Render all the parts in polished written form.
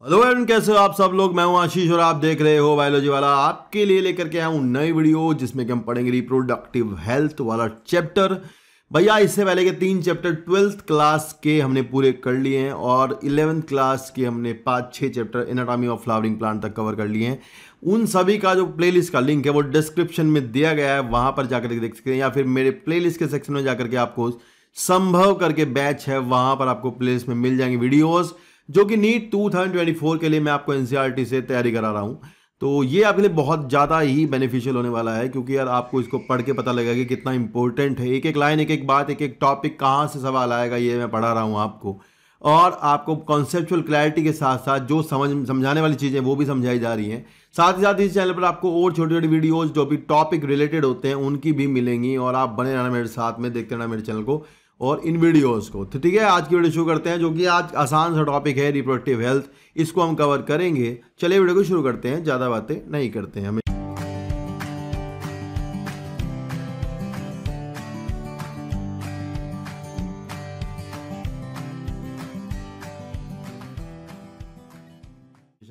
Hello everyone, कैसे हो आप सब लोग। मैं हूं आशीष और आप देख रहे हो बायोलॉजी वाला। आपके लिए लेकर के आया हूं नई वीडियो जिसमें कि हम पढ़ेंगे रिप्रोडक्टिव हेल्थ वाला चैप्टर। भैया इससे पहले के 3 चैप्टर 12th क्लास के हमने पूरे कर लिए हैं और 11th क्लास के हमने 5-6 chapter anatomy of flowering plant तक कवर कर लिए हैं। उन सभी का जो प्लेलिस्ट का लिंक है वो डिस्क्रिप्शन में दिया गया है, वहां पर जाकर के देख सकते हैं, या फिर मेरे प्लेलिस्ट के सेक्शन में जाकर के आपको संभव करके बैच है वहां पर आपको प्लेलिस्ट में मिल जाएंगे वीडियोस जो कि नीट 2024 के लिए मैं आपको एनसीईआरटी से तैयारी करा रहा हूं। तो ये आपके लिए बहुत ज़्यादा ही बेनिफिशियल होने वाला है, क्योंकि यार आपको इसको पढ़ के पता लगेगा कि कितना इंपॉर्टेंट है। एक एक लाइन, एक एक बात, एक एक टॉपिक कहाँ से सवाल आएगा ये मैं पढ़ा रहा हूँ आपको। और आपको कॉन्सेप्चुअल क्लैरिटी के साथ साथ जो समझाने वाली चीज़ें वो भी समझाई जा रही हैं। साथ ही साथ इस चैनल पर आपको और छोटी छोटी वीडियोज़ जो भी टॉपिक रिलेटेड होते हैं उनकी भी मिलेंगी। और आप बने रहना मेरे साथ में, देखते रहना मेरे चैनल को और इन वीडियोस को। तो ठीक है, आज की वीडियो शुरू करते हैं, जो कि आज आसान सा टॉपिक है रिप्रोडक्टिव हेल्थ। इसको हम कवर करेंगे। चलिए वीडियो को शुरू करते हैं, ज़्यादा बातें नहीं करते हैं हमें।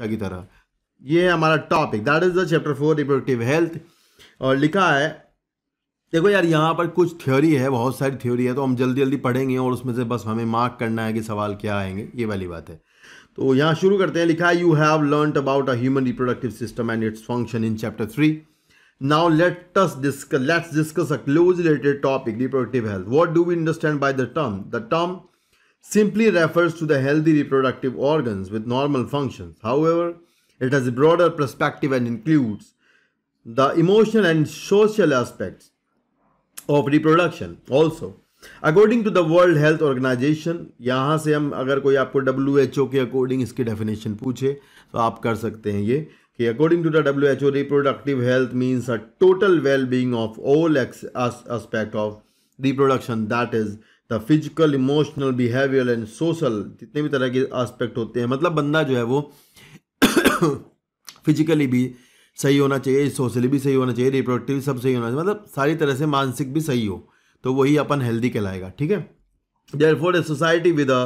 की तरह ये है हमारा topic, that is the chapter 4 reproductive health. और लिखा है, देखो यार यहाँ पर कुछ थ्योरी है, बहुत सारी थ्योरी है, तो हम जल्दी जल्दी पढ़ेंगे और उसमें से बस हमें मार्क करना है कि सवाल क्या आएंगे, ये वाली बात है। तो यहाँ शुरू करते हैं। लिखा है, you have learned about a human reproductive system and its function in chapter 3। Now let's discuss a close related topic, reproductive health. What do we understand by the term? The term simply refers to the healthy reproductive organs with normal functions. However, it has a broader perspective and includes the emotional and social aspects of reproduction also. According to the World Health Organization, यहाँ से हम अगर कोई आपको WHO के according इसकी definition पूछे तो आप कर सकते हैं ये कि according to the WHO, reproductive health means a total well-being of all aspect of reproduction, that is the physical, emotional, behavioural and social, जितने भी तरह के एस्पेक्ट होते हैं। मतलब बंदा जो है वो फिजिकली भी सही होना चाहिए, सोशली भी सही होना चाहिए, रिप्रोडक्टिव सब सही होना चाहिए, मतलब सारी तरह से मानसिक भी सही हो, तो वही अपन हेल्दी कहलाएगा। ठीक है। Therefore a society with a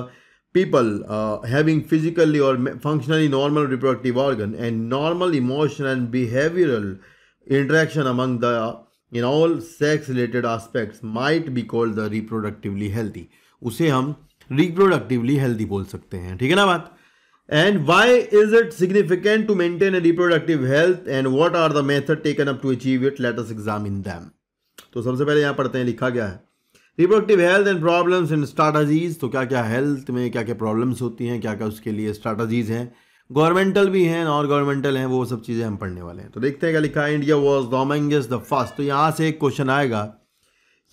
people having physically or functionally normal reproductive organ and normal emotion and behavioral interaction among the in all sex related aspects might be called the reproductively healthy. उसे हम reproductively healthy बोल सकते हैं। ठीक है ना बात? And why is it significant to maintain a reproductive health and what are the methods taken up to achieve it? Let us examine them. तो सबसे पहले यहाँ पढ़ते हैं, लिखा गया है reproductive health and problems and strategies. तो क्या क्या हेल्थ में क्या क्या प्रॉब्लम्स होती हैं, क्या क्या उसके लिए स्ट्रैटेजीज हैं, गवर्नमेंटल भी हैं और गवर्नमेंटल हैं, वो सब चीज़ें हम पढ़ने वाले हैं। तो देखते हैं क्या लिखा है। India was the amongst the first. तो यहाँ से एक क्वेश्चन आएगा,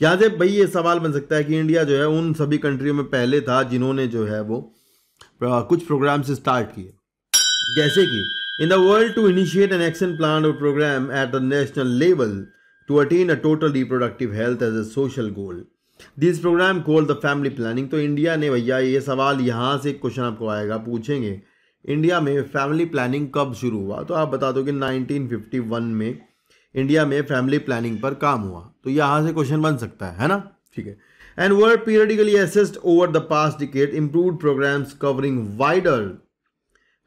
यहाँ से भाई ये सवाल बन सकता है कि इंडिया जो है उन सभी कंट्रियों में पहले था जिन्होंने जो है वो कुछ प्रोग्राम्स स्टार्ट किए, जैसे कि in the world to initiate an action plan और programme at the national level to attain a total reproductive health as a social goal, this programme called the family planning. तो India ने, भैया ये सवाल यहाँ से क्वेश्चन आपको आएगा, पूछेंगे इंडिया में फैमिली प्लानिंग कब शुरू हुआ, तो आप बता दो कि 1951 में इंडिया में फैमिली प्लानिंग पर काम हुआ। तो यहाँ से क्वेश्चन बन सकता है ना। ठीक है। And word periodically assessed over the past decade, improved programmes covering wider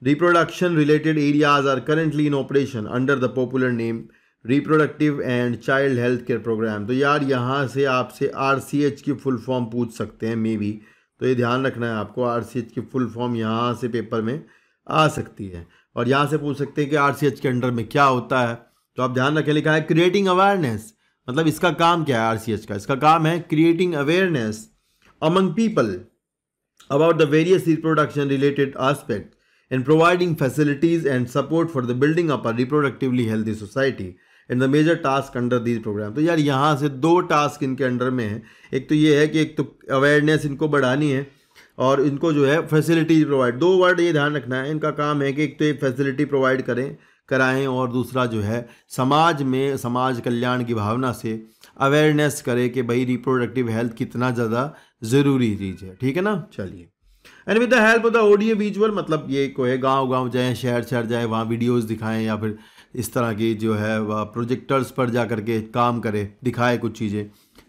reproduction related areas are currently in operation under the popular name reproductive and child health care programme. तो यार यहाँ से आपसे RCH की फुल फॉर्म पूछ सकते हैं may be, तो ये ध्यान रखना है आपको। RCH की फुल फॉर्म यहाँ से पेपर में आ सकती है और यहाँ से पूछ सकते हैं कि RCH के अंडर में क्या होता है। तो आप ध्यान रखें, लिखा है क्रिएटिंग अवेयरनेस। मतलब इसका काम क्या है RCH का? इसका काम है creating awareness among people about the various reproduction related aspect and providing facilities and support for the building up a reproductively healthy society and the major task under this programme. तो यार यहाँ से 2 task इनके under में है। एक तो ये है कि एक तो अवेयरनेस इनको बढ़ानी है और इनको जो है फैसिलिटीज प्रोवाइड। 2 वर्ड ये ध्यान रखना है, इनका काम है कि एक तो ये फैसिलिटी प्रोवाइड कराएं और दूसरा जो है समाज में समाज कल्याण की भावना से अवेयरनेस करे कि भाई रिप्रोडक्टिव हेल्थ कितना ज़्यादा ज़रूरी चीज़ है। ठीक है ना। चलिए, and with the help of the audio visual, मतलब ये को है गाँव जाए, शहर जाए, वहाँ वीडियोज़ दिखाएँ या फिर इस तरह की जो है प्रोजेक्टर्स पर जा कर के काम करे, दिखाए कुछ चीज़ें,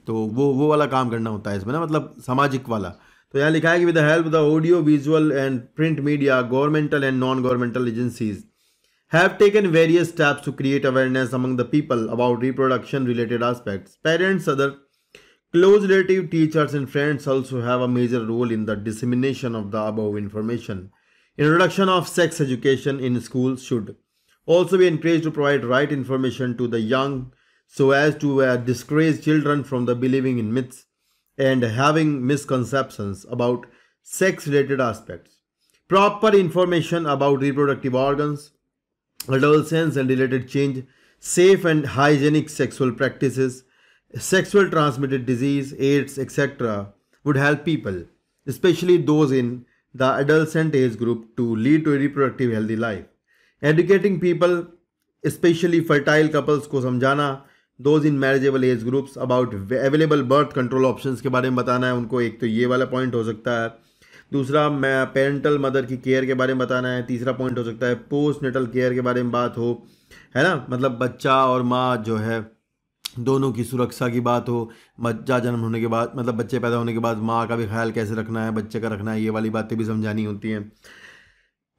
तो वो वाला काम करना होता है इसमें ना, मतलब सामाजिक वाला। तो यहाँ लिखा है कि with the help of the audio visual and print media governmental and non governmental agencies have taken various steps to create awareness among the people about reproduction related aspects. Parents, other close relative, teachers and friends also have a major role in the dissemination of the above information. Introduction of sex education in schools should also be encouraged to provide right information to the young so as to discourage children from the believing in myths and having misconceptions about sex related aspects. Proper information about reproductive organs, adolescence and related change, safe and hygienic sexual practices, sexual transmitted disease, AIDS, etc. would help people, especially those in the adolescent age group, to lead to a reproductive healthy life. Educating people, especially fertile couples को समझाना, those in marriageable age groups about available birth control options के बारे में बताना है उनको. एक तो ये वाला पॉइंट हो सकता है. दूसरा पेरेंटल मदर की केयर के बारे में बताना है. तीसरा पॉइंट हो सकता है पोस्ट नेटल केयर के बारे में बात हो, है ना, मतलब बच्चा और माँ जो है दोनों की सुरक्षा की बात हो. बच्चा जन्म होने के बाद, मतलब बच्चे पैदा होने के बाद माँ का भी ख्याल कैसे रखना है, बच्चे का रखना है, ये वाली बातें भी समझानी होती हैं.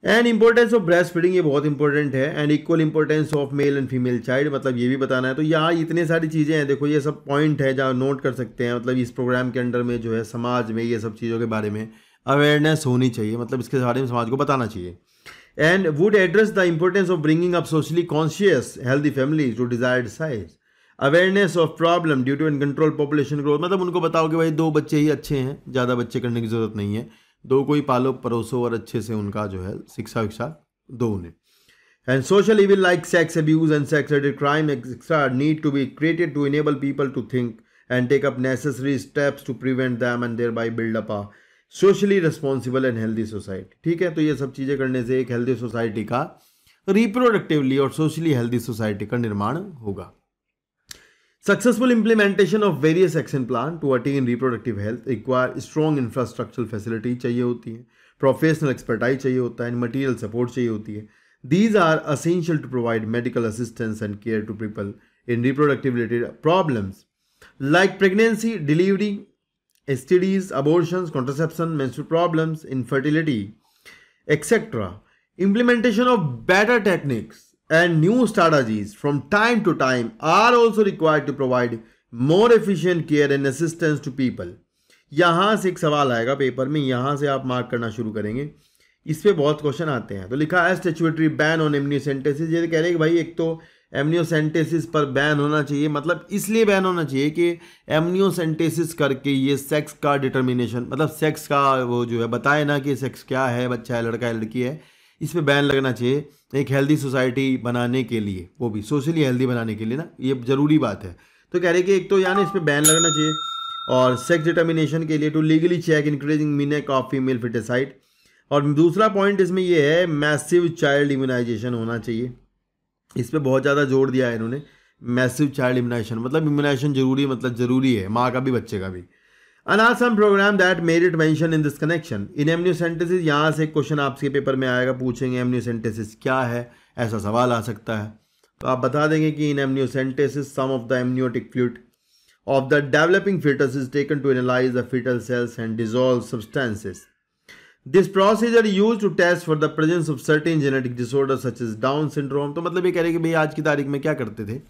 And importance of breast feeding, ये बहुत इंपॉर्टेंट है. And equal importance of male and female child, मतलब ये भी बताना है. तो यहाँ इतने सारी चीज़ें हैं, देखो ये सब पॉइंट है जहाँ नोट कर सकते हैं. मतलब इस प्रोग्राम के अंडर में जो है समाज में ये सब चीज़ों के बारे में अवेयरनेस होनी चाहिए, मतलब इसके बारे में समाज को बताना चाहिए. And would address the importance of bringing up socially conscious healthy families to desired size. Awareness of problem due to uncontrol population growth, मतलब उनको बताओ कि भाई 2 बच्चे ही अच्छे हैं, ज़्यादा बच्चे करने की जरूरत नहीं है, 2 को ही पालो परोसो और अच्छे से उनका जो है शिक्षा विक्षा दो उन्हें. And social evil like sex abuse and sex related crime etcetera need to be created to enable people to think and take up necessary steps to prevent them and thereby build up a socially responsible and healthy society. ठीक है, तो ये सब चीज़ें करने से एक healthy society का, रिप्रोडक्टिवली और सोशली हेल्दी सोसाइटी का निर्माण होगा. Successful implementation of various action plan to attain reproductive health require strong infrastructural facility चाहिए होती है, प्रोफेशनल एक्सपर्टाइज चाहिए होता है, मटीरियल सपोर्ट चाहिए होती है. These are essential to provide medical assistance and care to people in reproductive related problems like pregnancy, delivery, STDs, abortions, contraception, menstrual problems, infertility, etc. Implementation of better techniques and new strategies from time to time are also required to provide more efficient care and assistance to people. यहाँ से एक सवाल आएगा paper में, यहाँ से आप mark करना शुरू करेंगे, इस पे बहुत क्वेश्चन आते हैं. तो लिखा है स्टैट्यूटरी बैन ऑन एमनियोसेंटेसिस. ये कह रहे हैं कि भाई एक तो एमनियोसेंटेसिस पर बैन होना चाहिए, मतलब इसलिए बैन होना चाहिए कि एमनियोसेंटेसिस करके ये सेक्स का डिटर्मिनेशन, मतलब सेक्स का वो जो है बताए ना कि सेक्स क्या है, बच्चा है, लड़का है, लड़की है, इस पर बैन लगना चाहिए एक हेल्दी सोसाइटी बनाने के लिए, वो भी सोशली हेल्दी बनाने के लिए ना, ये ज़रूरी बात है. तो कह रहे कि एक तो यानी इस पर बैन लगना चाहिए, और सेक्स डिटर्मिनेशन के लिए to legally check increasing menace of female foeticide. और दूसरा पॉइंट इसमें ये है मैसिव चाइल्ड इम्यूनाइजेशन होना चाहिए. इस पर बहुत ज़्यादा जोर दिया है इन्होंने, मैसिव चाइल्ड इम्यूनाइजेशन, मतलब इम्यूनाइजेशन जरूरी, मतलब ज़रूरी है, माँ का भी बच्चे का भी. अनासम programme that merit mention in this connection in amniocentesis. यहाँ से क्वेश्चन आपके पेपर में आएगा, पूछेंगे एमनियोसेंटेसिस क्या है, ऐसा सवाल आ सकता है. तो आप बता देंगे कि in amniocentesis some of the amniotic fluid of the developing fetus is taken to analyze the fetal cells and dissolve substances. This procedure used to test for the presence of certain genetic disorders such as Down syndrome. तो मतलब ये कह रहे हैं कि भाई आज की तारीख में क्या करते थे,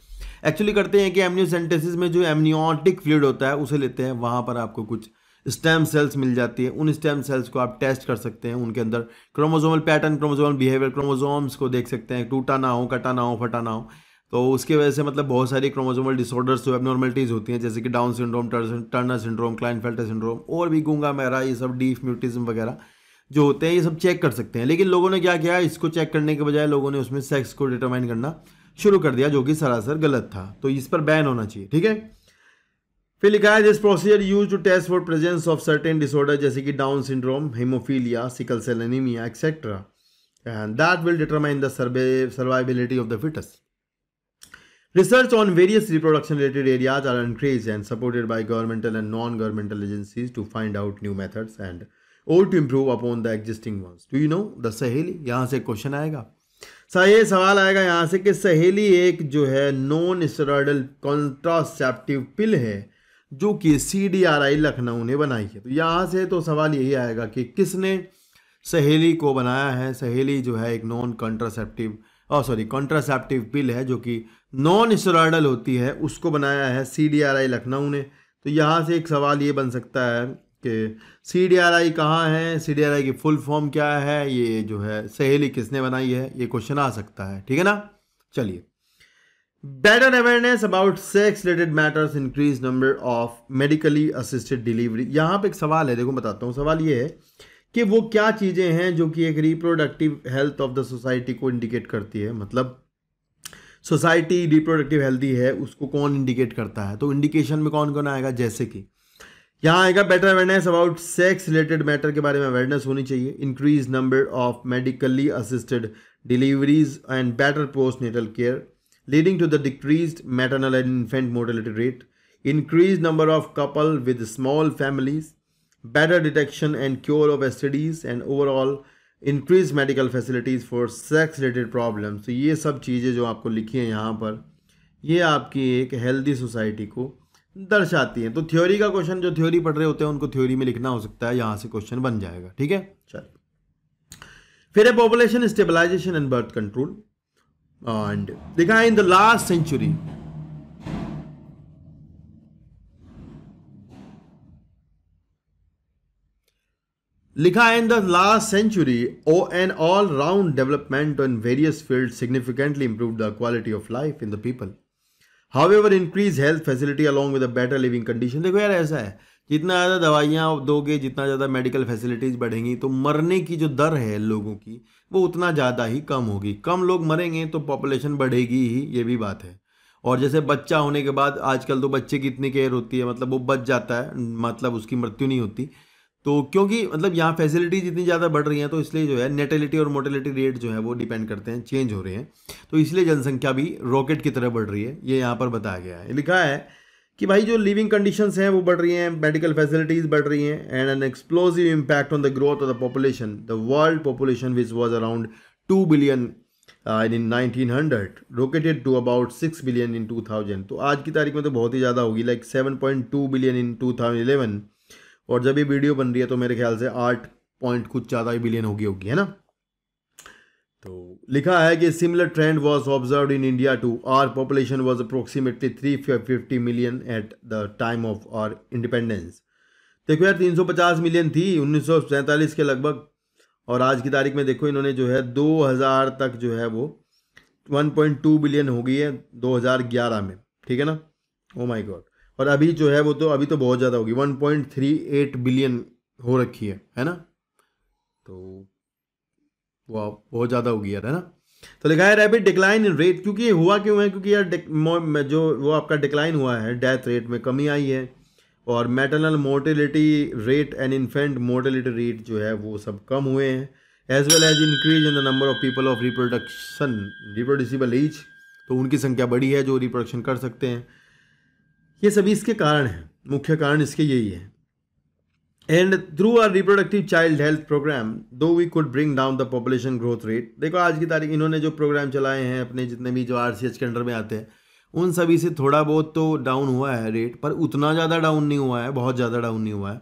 एक्चुअली करते हैं कि एमनियोसेंटेसिस में जो एमनियोटिक फ्लूइड होता है उसे लेते हैं, वहाँ पर आपको कुछ स्टेम सेल्स मिल जाती है. उन स्टेम सेल्स को आप टेस्ट कर सकते हैं, उनके अंदर chromosomal pattern, chromosomal behaviour, chromosomes को देख सकते हैं, टूटा ना हो, कटा ना हो, फटा ना हो. तो उसकी वजह से मतलब बहुत सारी क्रोमोसोमल डिसऑर्डर्स जो एबनॉर्मलिटीज़ होती हैं, जैसे कि Down syndrome, Turner syndrome, Klinefelter syndrome, और भी गूंगा मैरा, ये सब डीफ म्यूटिज्म वगैरह जो होते हैं, ये सब चेक कर सकते हैं. लेकिन लोगों ने क्या किया, इसको चेक करने के बजाय लोगों ने उसमें सेक्स को डिटरमाइन करना शुरू कर दिया, जो कि सरासर गलत था. तो इस पर बैन होना चाहिए. ठीक है, फिर लिखा है this procedure use to test for presence of certain disorder जैसे कि Down syndrome, haemophilia, sickle cell anaemia etcetera, and that will determine the survivability of the foetus. Research on various reproduction related areas are encouraged and supported by governmental and non-governmental agencies to find out new methods and or to improve upon the existing ones. Do you know the सहेली? यहाँ से question आएगा, ये सवाल आएगा यहाँ से कि सहेली एक जो है नॉन स्टेरॉइडल कॉन्ट्रासेप्टिव पिल है जो कि CDRI लखनऊ ने बनाई है। तो यहाँ से तो सवाल यही आएगा कि किसने सहेली को बनाया है। सहेली जो है एक नॉन कॉन्ट्रासेप्टिव कॉन्ट्रासेप्टिव पिल है जो कि नॉन स्टेरॉयडल होती है, उसको बनाया है CDRI लखनऊ ने। तो यहाँ से एक सवाल ये बन सकता है कि CDRI कहाँ है, CDRI की फुल फॉर्म क्या है, ये जो है सहेली किसने बनाई है, ये क्वेश्चन आ सकता है। ठीक है ना। चलिए, better awareness about sex related matters, increase number of medically assisted delivery. यहाँ पे एक सवाल है, देखो बताता हूँ। सवाल ये है कि वो क्या चीज़ें हैं जो कि एक reproductive health of the society को इंडिकेट करती है। मतलब सोसाइटी रिप्रोडक्टिव हेल्थी है, उसको कौन इंडिकेट करता है। तो इंडिकेशन में कौन कौन आएगा, जैसे कि यहाँ आएगा better awareness about sex related matter के बारे में अवेयरनेस होनी चाहिए, increase number of medically assisted deliveries and better postnatal care leading to the decreased maternal and infant mortality rate, increase number of couple with small families, better detection and cure of STDs and overall increased medical facilities for sex related problems। तो ये सब चीज़ें जो आपको लिखी हैं यहाँ पर, ये आपकी एक हेल्दी सोसाइटी को दर्शाती हैं। तो थ्योरी का क्वेश्चन, जो थ्योरी पढ़ रहे होते हैं उनको थ्योरी में लिखना हो सकता है, यहाँ से क्वेश्चन बन जाएगा। ठीक है। चलिए, फिर है population stabilisation and birth control. And देखा है इन द लास्ट सेंचुरी लिखा है in the last century an all round development in various field significantly improve the quality of life in the people, however increase health facility along with a better living condition. देखो यार, ऐसा है, जितना ज़्यादा दवाइयाँ दोगे, जितना ज़्यादा मेडिकल फैसिलिटीज़ बढ़ेंगी, तो मरने की जो दर है लोगों की वो उतना ज़्यादा ही कम होगी। कम लोग मरेंगे तो पॉपुलेशन बढ़ेगी ही, ये भी बात है। और जैसे बच्चा होने के बाद आजकल तो बच्चे की इतनी केयर होती है, मतलब वो बच जाता है, मतलब उसकी मृत्यु नहीं होती। तो क्योंकि मतलब यहाँ फैसिलिटीज इतनी ज़्यादा बढ़ रही हैं, तो इसलिए जो है नेटेलिटी और मोर्टेलिटी रेट जो है वो डिपेंड करते हैं, चेंज हो रहे हैं। तो इसलिए जनसंख्या भी रॉकेट की तरह बढ़ रही है, ये यहाँ पर बताया गया है। लिखा है कि भाई जो लिविंग कंडीशंस हैं वो बढ़ रही हैं, मेडिकल फैसिलिटीज़ बढ़ रही हैं, and an explosive impact on the growth of the population. The world population which was around 2 billion in 1900 rocketed to about 6 billion in 2000। तो आज की तारीख में तो बहुत ही ज़्यादा होगी, लाइक 7.2 बिलियन इन 2011, और जब ये वीडियो बन रही है तो मेरे ख्याल से 8 पॉइंट कुछ ज़्यादा ही बिलियन होगी, है ना। तो लिखा है कि similar trend was observed in India too, our population was approximately 350 million at the time of our independence. देखो यार, 350 मिलियन थी 1947 के लगभग, और आज की तारीख में देखो इन्होंने जो है 2000 तक जो है वो 1.2 बिलियन हो गई है 2011 में। ठीक है ना। Oh my God. और अभी जो है वो तो अभी तो बहुत ज़्यादा होगी, 1.38 बिलियन हो रखी है ना। तो वाह, बहुत ज़्यादा होगी यार, है ना। तो लिखा है रैपिड डिक्लाइन इन रेट, क्योंकि हुआ क्यों है, क्योंकि यार जो वो आपका डिक्लाइन हुआ है, डेथ रेट में कमी आई है, और maternal mortality rate and infant mortality rate जो है वो सब कम हुए हैं, as well as increase in the number of people of reproducible age. तो उनकी संख्या बढ़ी है जो रिप्रोडक्शन कर सकते हैं। ये सभी इसके कारण हैं, मुख्य कारण इसके यही है। And through our reproductive child health programme though we could bring down the population growth rate. देखो आज की तारीख इन्होंने जो प्रोग्राम चलाए हैं अपने, जितने भी जो RCH के अंडर में आते हैं, उन सभी से थोड़ा बहुत तो डाउन हुआ है रेट, पर उतना ज़्यादा डाउन नहीं हुआ है, बहुत ज़्यादा डाउन नहीं हुआ है,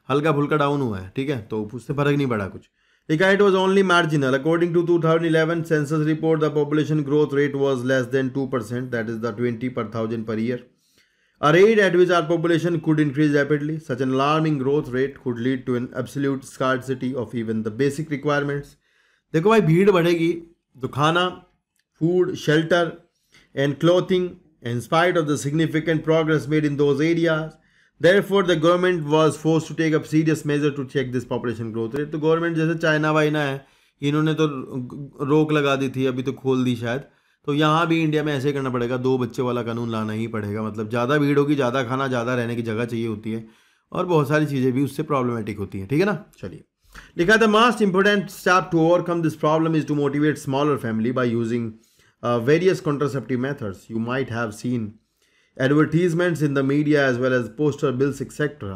हल्का फुल्का डाउन हुआ है। ठीक है। तो उससे फर्क नहीं पड़ा कुछ। लिखा it was only marginal. According to 2011 census report the population growth rate was less than 2%, that is the 20 per 1000 per year। A rate at which our population could increase rapidly, such an alarming growth rate could lead to an absolute scarcity of even the basic requirements। देखो भाई, भीड़ बढ़ेगी तो खाना, food, shelter and clothing, in spite of the significant progress made in those areas, therefore the government was forced to take up serious measures to check this population growth rate। तो government जैसे China वाइना है, इन्होंने तो रोक लगा दी थी, अभी तो खोल दी शायद। तो यहाँ भी इंडिया में ऐसे करना पड़ेगा, 2 बच्चे वाला कानून लाना ही पड़ेगा। मतलब ज़्यादा भीड़ होगी, ज़्यादा खाना, ज़्यादा रहने की जगह चाहिए होती है, और बहुत सारी चीज़ें भी उससे प्रॉब्लमेटिक होती हैं। ठीक है ना। चलिए, लिखा the most important step to overcome this problem is to motivate smaller family by using various contraceptive methods। You might have seen advertisements in the media as well as poster bills etc.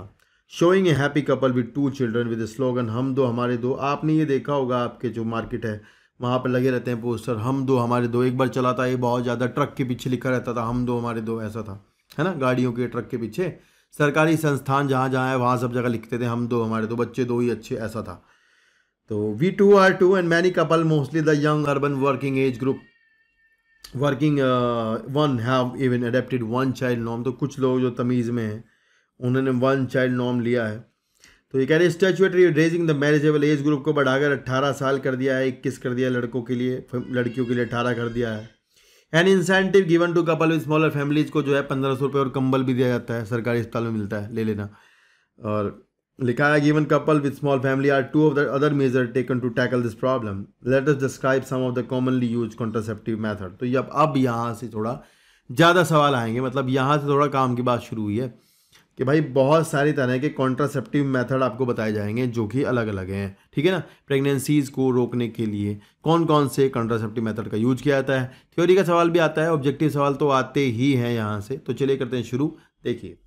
showing a happy couple with 2 children with the slogan हम दो हमारे दो। आपने ये देखा होगा, आपके जो मार्केट है वहाँ पर लगे रहते हैं पोस्टर, हम दो हमारे दो। एक बार चला था ये बहुत ज़्यादा, ट्रक के पीछे लिखा रहता था हम दो हमारे दो, ऐसा था, है ना, गाड़ियों के ट्रक के पीछे। सरकारी संस्थान जहाँ जहाँ है वहाँ सब जगह लिखते थे हम दो, हमारे दो बच्चे दो ही अच्छे, ऐसा था। तो we two our two and many couple mostly the young urban working age group working one have even adapted one child norm. तो कुछ लोग जो तमीज़ में हैं उन्होंने वन चाइल्ड नॉर्म लिया है। तो ये कह रहे statutory raising the marriageable age group को बढ़ाकर 18 साल कर दिया है, 21 कर दिया लड़कों के लिए, लड़कियों के लिए 18 कर दिया है। An incentive given to couple with smaller families को जो है 1500 रुपये और कंबल भी दिया जाता है, सरकारी अस्पताल में मिलता है, ले लेना। और लिखा है given couple with small family are two of the other major taken to tackle this problem. Let us describe some of the commonly use contraceptive method. तो ये अब यहाँ से थोड़ा ज़्यादा सवाल आएंगे, मतलब यहाँ से थोड़ा काम की बात शुरू हुई है कि भाई बहुत सारी तरह के कॉन्ट्रासेप्टिव मेथड आपको बताए जाएंगे जो कि अलग अलग हैं, ठीक है ना। प्रेगनेंसीज को रोकने के लिए कौन कौन से कॉन्ट्रासेप्टिव मेथड का यूज किया जाता है। थ्योरी का सवाल भी आता है, ऑब्जेक्टिव सवाल तो आते ही हैं यहाँ से। तो चलिए करते हैं शुरू। देखिए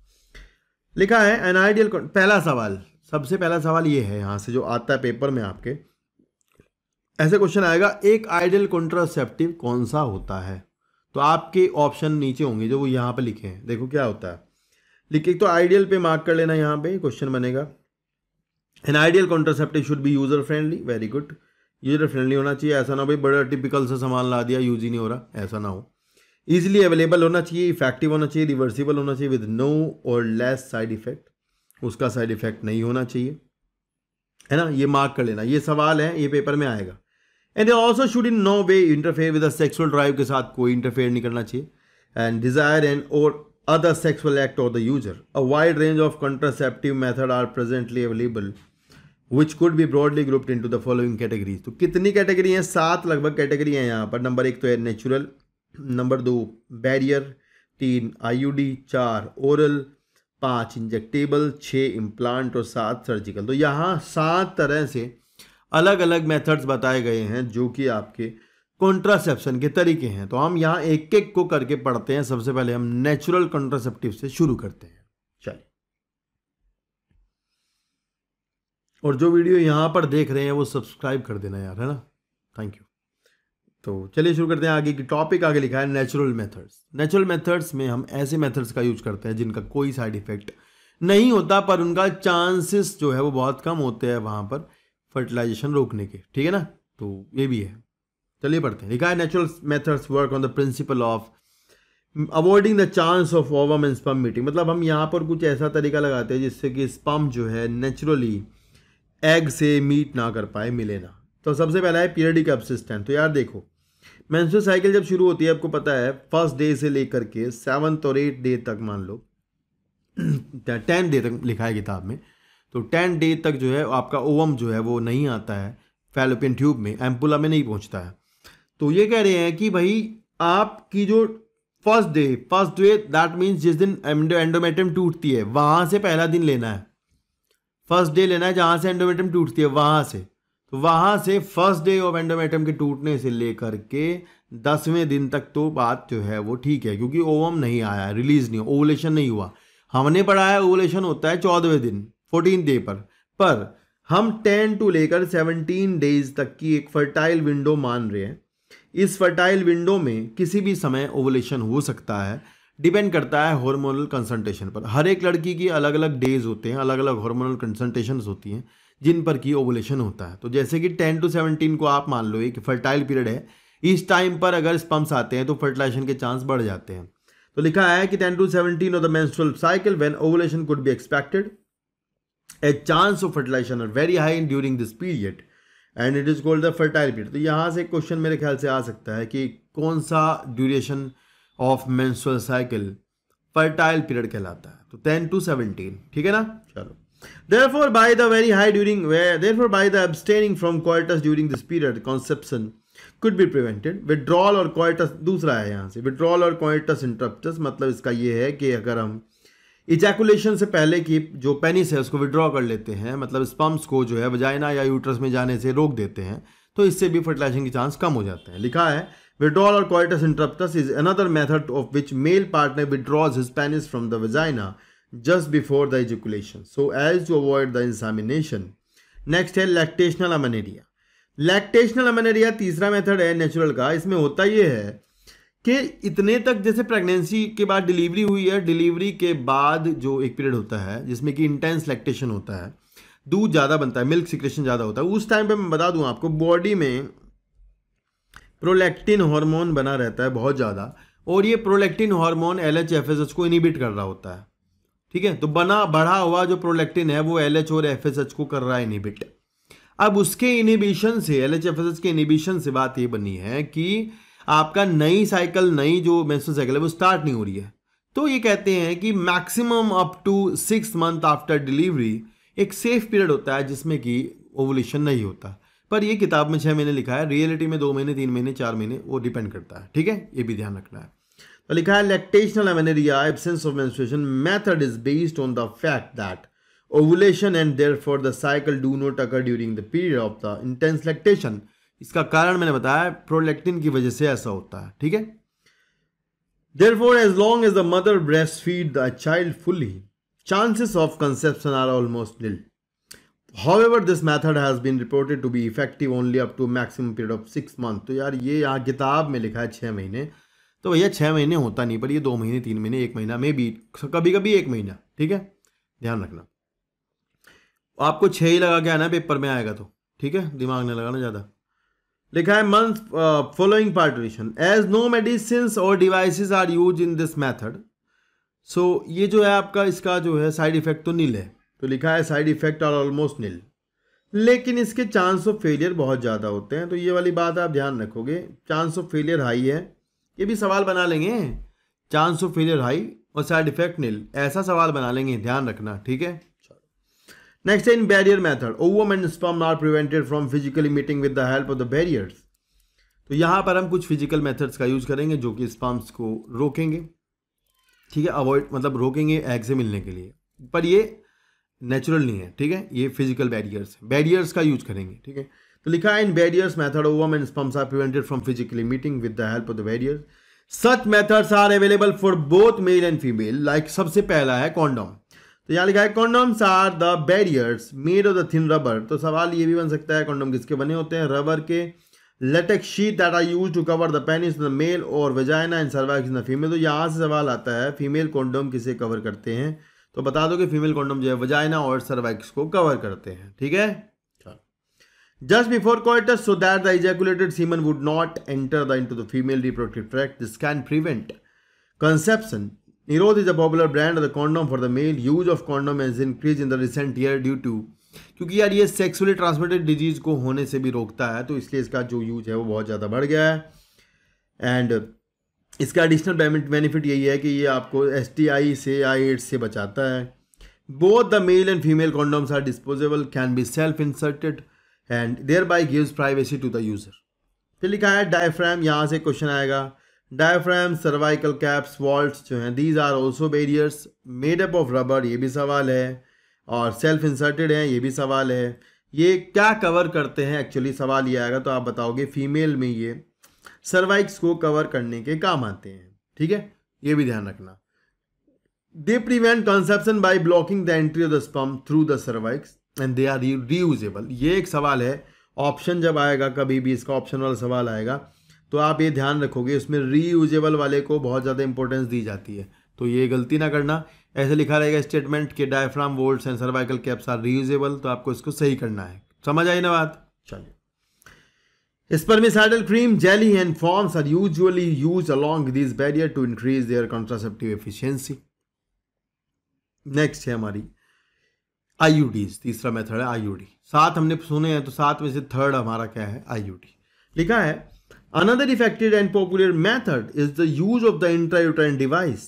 लिखा है एन आइडियल, पहला सवाल, सबसे पहला सवाल ये है यहाँ से जो आता है पेपर में आपके, ऐसे क्वेश्चन आएगा एक आइडियल कॉन्ट्रासेप्टिव कौन सा होता है। तो आपके ऑप्शन नीचे होंगे जो वो यहाँ पे लिखे हैं, देखो क्या होता है। लिखे तो आइडियल पे मार्क कर लेना, यहाँ पे क्वेश्चन बनेगा an ideal contraceptive should be user friendly. Very good, user friendly होना चाहिए, ऐसा ना हो भाई बड़ा टिपिकल सा सामान ला दिया यूज ही नहीं हो रहा, ऐसा ना हो। ईजिली अवेलेबल होना चाहिए, इफेक्टिव होना चाहिए, रिवर्सिबल होना चाहिए विद नो और लेस साइड इफेक्ट, उसका साइड इफेक्ट नहीं होना चाहिए, है ना। ये मार्क कर लेना, ये सवाल है, ये पेपर में आएगा। And also should in no way interfere with sexual drive, के साथ कोई इंटरफेयर नहीं करना चाहिए। एंड डिजायर एंड और other sexual act of the user. A wide range of contraceptive methods are presently available which could be broadly grouped into the following categories. तो कितनी category हैं? 7 लगभग कैटेगरी हैं यहाँ पर। नंबर 1 तो है natural, number 2 barrier, 3 IUD, 4 oral, 5 injectable, 6 implant और 7 सर्जिकल। तो यहाँ 7 तरह से अलग अलग मेथड्स बताए गए हैं जो कि आपके कॉन्ट्रासेप्शन के तरीके हैं। तो हम यहाँ एक एक को करके पढ़ते हैं। सबसे पहले हम नेचुरल कॉन्ट्रासेप्टिव से शुरू करते हैं, चलिए। और जो वीडियो यहाँ पर देख रहे हैं वो सब्सक्राइब कर देना यार, है ना, थैंक यू। तो चलिए शुरू करते हैं। आगे की टॉपिक आगे लिखा है नेचुरल मेथड्स। नेचुरल मेथड्स में हम ऐसे मेथड्स का यूज करते हैं जिनका कोई साइड इफेक्ट नहीं होता, पर उनका चांसेस जो है वो बहुत कम होते हैं वहाँ पर फर्टिलाइजेशन रोकने के, ठीक है ना। तो ये भी है, चलिए पढ़ते हैं। लिखा है natural methods work on the principle of avoiding the chance of ovum and sperm meeting. मतलब हम यहाँ पर कुछ ऐसा तरीका लगाते हैं जिससे कि स्पर्म जो है नेचुरली एग से मीट ना कर पाए, मिले ना। तो सबसे पहला है पीरियडिक सबसिस्टेंस। तो यार देखो, मेंस्ट्रुअल साइकिल जब शुरू होती है आपको पता है फर्स्ट डे से लेकर के 7th और 8th डे तक, मान लो 10 डे तक लिखा है किताब में, तो 10 डे तक जो है आपका ओवम जो है वो नहीं आता है फैलोपियन ट्यूब में, एम्पुला में नहीं पहुंचता है। तो ये कह रहे हैं कि भाई आपकी जो फर्स्ट डे दैट मीन्स जिस दिन एंडोमेट्रियम टूटती है वहां से पहला दिन लेना है। फर्स्ट डे लेना है जहां से एंडोमेट्रियम टूटती है वहां से। तो वहां से फर्स्ट डे ऑफ एंडोमेट्रियम के टूटने से लेकर के 10वें दिन तक तो बात जो है वो ठीक है, क्योंकि ओवम नहीं आया, रिलीज नहीं, ओवुलेशन नहीं हुआ। हमने पढ़ा है ओवुलेशन होता है 14वें दिन, 14th डे पर हम 10 to लेकर 17 डेज तक की एक फर्टाइल विंडो मान रहे हैं। इस फर्टाइल विंडो में किसी भी समय ओवुलेशन हो सकता है, डिपेंड करता है हार्मोनल कंसंट्रेशन पर। हर एक लड़की की अलग अलग डेज होते हैं, अलग अलग हार्मोनल कंसंट्रेशंस होती हैं जिन पर की ओवुलेशन होता है। तो जैसे कि 10 to 17 को आप मान लो एक फर्टाइल पीरियड है, इस टाइम पर अगर स्पर्म्स आते हैं तो फर्टिलाइजेशन के चांस बढ़ जाते हैं। तो लिखा है कि 10 to 17 of the menstrual cycle when ovulation could be expected, a chance of fertilization are very high during this period and it is called the fertile period। तो यहाँ से क्वेश्चन मेरे ख्याल से आ सकता है कि कौन सा duration of menstrual cycle fertile period कहलाता है। तो 10 to 17, ठीक है ना। चलो, therefore by the very high during where therefore by the abstaining from coitus during this period conception could be prevented। withdrawal और coitus दूसरा है यहाँ से, withdrawal और coitus interruptus, मतलब इसका ये है कि अगर हम इजैकुलेशन से पहले की जो पेनिस है उसको विड्रॉ कर लेते हैं, मतलब स्पर्म्स को जो है वजाइना या यूट्रस में जाने से रोक देते हैं, तो इससे भी फर्टिलाइजेशन के चांस कम हो जाते हैं। लिखा है विड्रॉल और coitus interruptus is another method of which male partner withdraws his penis from the vagina just before the ejaculation so as to avoid the insemination. Next है लैक्टेशनल अमेनेरिया। लैक्टेशनल अमेनेरिया तीसरा method है natural का। इसमें होता ये है कि इतने तक, जैसे प्रेगनेंसी के बाद डिलीवरी हुई है, डिलीवरी के बाद जो एक पीरियड होता है जिसमें कि इंटेंस लैक्टेशन होता है, दूध ज़्यादा बनता है, मिल्क सिक्रेशन ज़्यादा होता है, उस टाइम पे मैं बता दूं आपको बॉडी में प्रोलैक्टिन हार्मोन बना रहता है बहुत ज़्यादा, और ये प्रोलैक्टिन हार्मोन LH-FSH को इनिबिट कर रहा होता है। ठीक है, तो बढ़ा हुआ जो प्रोलैक्टिन है वो LH और FSH को कर रहा है इनिबिट। अब उसके इनिबिशन से, LH-FSH के इनिबिशन से बात ये बनी है कि आपका नई साइकिल, नई जो मेंस्ट्रुअल साइकिल है वो स्टार्ट नहीं हो रही है। तो ये कहते हैं कि maximum up to 6 month after delivery एक सेफ पीरियड होता है जिसमें कि ओवुलेशन नहीं होता। पर ये किताब में 6 महीने लिखा है, रियलिटी में 2 महीने, 3 महीने, 4 महीने, वो डिपेंड करता है। ठीक है, ये भी ध्यान रखना है। तो लिखा है lactational amenorrhoea absence of menstruation method is based on the fact that ovulation and therefore the cycle do not occur during the period of the intense lactation। इसका कारण मैंने बताया प्रोलैक्टिन की वजह से ऐसा होता है। ठीक है, therefore as long as the mother breastfeed the child fully, chances of conception are almost nil। However this method has been reported to be effective only up to maximum period of 6 months। तो यार ये यहाँ किताब में लिखा है 6 महीने, तो भैया 6 महीने होता नहीं, पर ये 2 महीने, 3 महीने, 1 महीना में भी, कभी कभी 1 महीना। ठीक है, ध्यान रखना। आपको 6 ही लगा के आना है, पेपर में आएगा तो। ठीक है, दिमाग नहीं लगाना ज़्यादा। लिखा है month following parturition as no medicine और devices are use in this method. So ये जो है आपका, इसका जो है साइड इफेक्ट तो नील है, तो लिखा है side effect are almost nil, लेकिन इसके चांस ऑफ फेलियर बहुत ज़्यादा होते हैं। तो ये वाली बात आप ध्यान रखोगे, चांस ऑफ फेलियर हाई है, ये भी सवाल बना लेंगे, चांस ऑफ फेलियर हाई और साइड इफेक्ट नील, ऐसा सवाल बना लेंगे, ध्यान रखना। ठीक है, next in barrier method ovum and sperm are prevented from physically meeting with the help of the barriers. तो यहाँ पर हम कुछ फिजिकल मेथड्स का यूज करेंगे जो कि स्पर्म्स को रोकेंगे। ठीक है, अवॉइड मतलब रोकेंगे एग से मिलने के लिए, पर ये नेचुरल नहीं है। ठीक है, ये फिजिकल बैरियर्स का यूज करेंगे। ठीक है, तो लिखा है in barriers method ovum and sperms are prevented from physically meeting with the help of the barriers. Such methods are available for both male and female. Like सबसे पहला है कॉन्डोम। तो यहाँ लिखा है condoms are the barriers made of the thin rubber. तो सवाल ये भी बन सकता है कॉन्डोम किसके बने होते हैं, रबर के। Latex sheet that are use to cover the penis in the male और vagina and cervix in the female. तो यहाँ से सवाल आता है फीमेल कॉन्डोम किसे कवर करते हैं, तो बता दो कि फीमेल कॉन्डोम जो है वेजाइना और सर्वाइक्स को कवर करते हैं। ठीक है, just before coitus so that the ejaculated semen would not enter into the female reproductive tract, this can prevent conception. Nirodh is a popular brand of the condom for the male. Use of condom has increased in the recent year due to, क्योंकि यार ये sexually transmitted disease को होने से भी रोकता है, तो इसलिए इसका जो यूज है वो बहुत ज़्यादा बढ़ गया है। एंड इसका एडिशनल बेनिफिट यही है कि ये आपको STI से या एड्स से बचाता है। Both the male and female condoms are disposable, can be self inserted and thereby gives privacy to the user. फिर लिखा है डायफ्राम, यहाँ से क्वेश्चन आएगा। डायफ्राम, सर्वाइकल कैप्स, वॉल्ट्स जो हैं these are also barriers made up of rubber, ये भी सवाल है। और सेल्फ इंसर्टेड हैं, ये भी सवाल है। ये क्या कवर करते हैं एक्चुअली, सवाल ये आएगा तो आप बताओगे फीमेल में ये सर्वाइक्स को कवर करने के काम आते हैं। ठीक है, ये भी ध्यान रखना। They prevent conception by blocking the entry of the sperm through the cervix and they are reusable. ये एक सवाल है, ऑप्शन जब आएगा कभी भी इसका ऑप्शन वाला सवाल आएगा तो आप ये ध्यान रखोगे उसमें रीयूजेबल वाले को बहुत ज़्यादा इंपॉर्टेंस दी जाती है, तो ये गलती ना करना। ऐसे लिखा रहेगा स्टेटमेंट के diaphragm, vaults and cervical caps are reusable, तो आपको इसको सही करना है। समझ आई ना बात? चलिए, spermicidal cream, jelly and forms are usually used along this barrier to increase their contraceptive efficiency. Next है हमारी IUDs, तीसरा मेथड है IUD। 7 हमने सुने हैं तो 7 में से थर्ड हमारा क्या है, IUD। लिखा है another effective and popular method is the use of the intrauterine device,